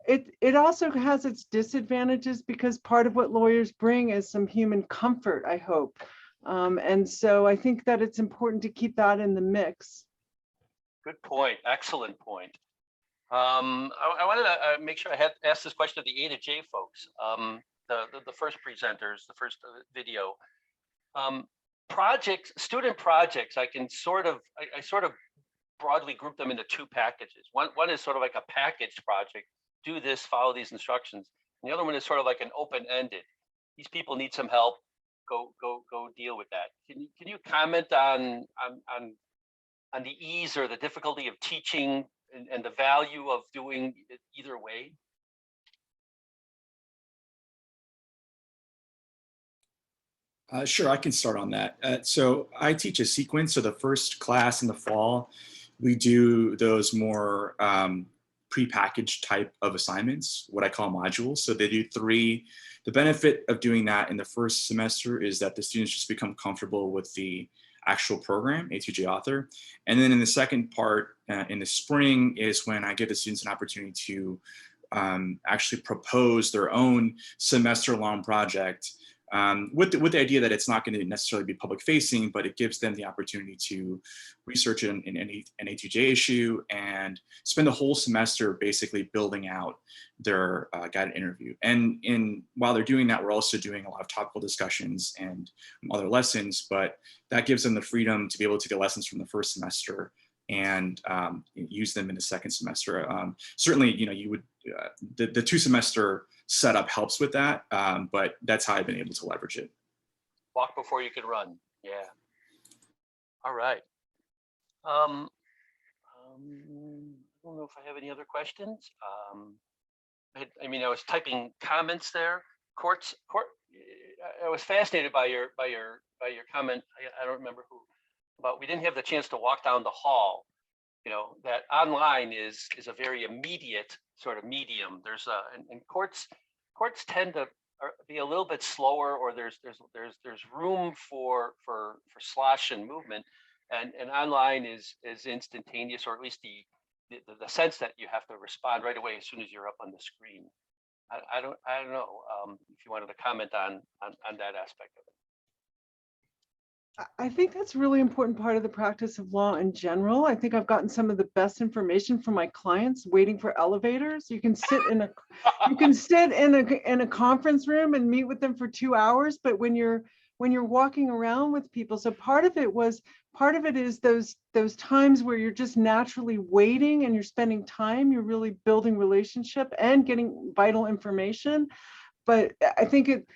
It also has its disadvantages, because part of what lawyers bring is some human comfort, I hope. And so I think that it's important to keep that in the mix. Good point. Excellent point. I wanted to make sure I had asked this question of the A to J folks, the first presenters, the first video. Student projects, I sort of broadly group them into two packages. One is sort of like a packaged project, do this, follow these instructions. And the other one is sort of like an open-ended. These people need some help, go deal with that. Can you comment on the ease or the difficulty of teaching and the value of doing it either way? Sure, I can start on that. So I teach a sequence. So the first class in the fall, we do those more prepackaged type of assignments, what I call modules. So they do 3. The benefit of doing that in the first semester is that the students just become comfortable with the actual program, A2J author. And then in the second part, in the spring, is when I give the students an opportunity to actually propose their own semester-long project with the idea that it's not going to necessarily be public facing, but it gives them the opportunity to research an A2J issue and spend the whole semester basically building out their guided interview. And while they're doing that, we're also doing a lot of topical discussions and other lessons, but that gives them the freedom to be able to get lessons from the first semester and use them in the second semester. Certainly, you would, the 2-semester setup helps with that, but that's how I've been able to leverage it. Walk before you can run. Yeah. All right. I don't know if I have any other questions. I was typing comments there. I was fascinated by your comment. I don't remember who, but we didn't have the chance to walk down the hall. That online is a very immediate sort of medium. There's and courts tend to be a little bit slower, or there's room for slosh and movement, and online is instantaneous, or at least the sense that you have to respond right away as soon as you're up on the screen. I don't know if you wanted to comment on that aspect of it. I think that's a really important part of the practice of law in general. I think I've gotten some of the best information from my clients waiting for elevators. You can sit in a conference room and meet with them for 2 hours, but when you're walking around with people, so part of it is those times where you're just naturally waiting and you're spending time, you're really building relationship and getting vital information. But I think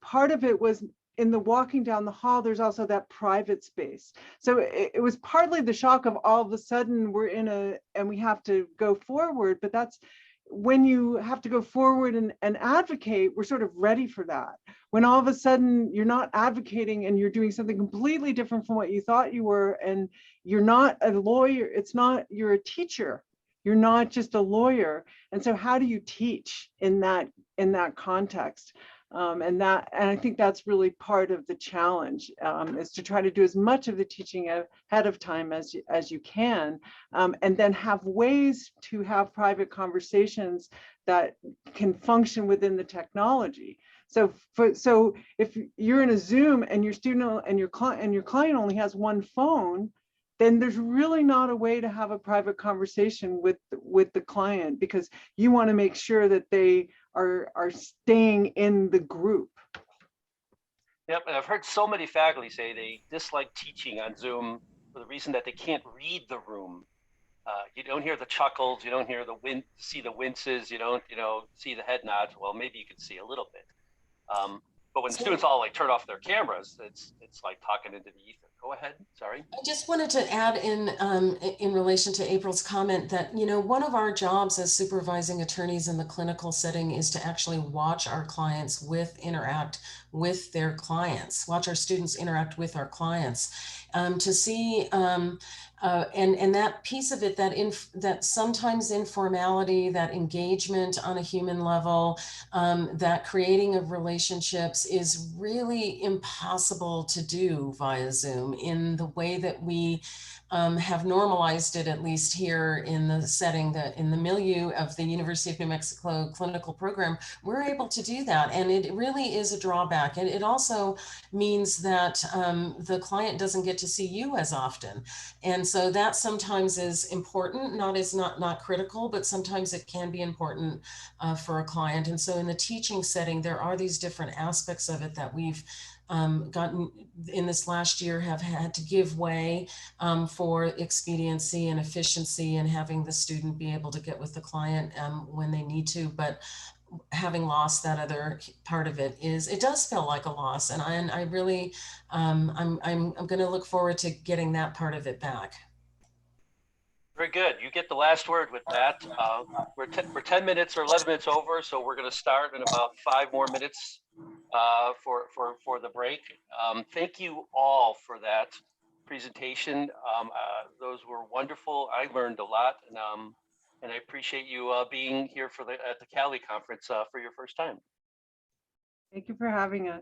part of it was in the walking down the hall, there's also that private space. So it was partly the shock of all of a sudden we're and we have to go forward, but that's when you have to go forward and advocate, we're sort of ready for that. When all of a sudden you're not advocating and you're doing something completely different from what you thought you were, and you're not a lawyer, you're a teacher. You're not just a lawyer. And so how do you teach in that context? And I think that's really part of the challenge, is to try to do as much of the teaching ahead of time as you can, and then have ways to have private conversations that can function within the technology. So if you're in a Zoom and your student and your client only has one phone, then there's really not a way to have a private conversation with the client, because you want to make sure that they are staying in the group. Yep, and I've heard so many faculty say they dislike teaching on Zoom for the reason that they can't read the room. You don't hear the chuckles, you don't hear see the winces, you don't see the head nods. Well, maybe you can see a little bit. But when students all turn off their cameras, it's like talking into the ether. Go ahead. Sorry. I just wanted to add in relation to April's comment that, one of our jobs as supervising attorneys in the clinical setting is to actually watch our clients interact with their clients, watch our students interact with our clients, to see and that piece of it, that sometimes informality, that engagement on a human level, that creating of relationships is really impossible to do via Zoom in the way that we have normalized it, at least here in the setting, that in the milieu of the University of New Mexico clinical program, we're able to do that. And it really is a drawback. And it also means that the client doesn't get to see you as often. And so that sometimes is important, not critical, but sometimes it can be important for a client. And so in the teaching setting, there are these different aspects of it that we've gotten in this last year, have had to give way for expediency and efficiency, and having the student be able to get with the client when they need to. But having lost that other part of it, it does feel like a loss. And I really, I'm going to look forward to getting that part of it back. Very good. You get the last word with that. We're 10 minutes or 11 minutes over, so we're going to start in about 5 more minutes for the break. Thank you all for that presentation. Those were wonderful. I learned a lot, and I appreciate you being here at the Cali conference for your first time. Thank you for having us.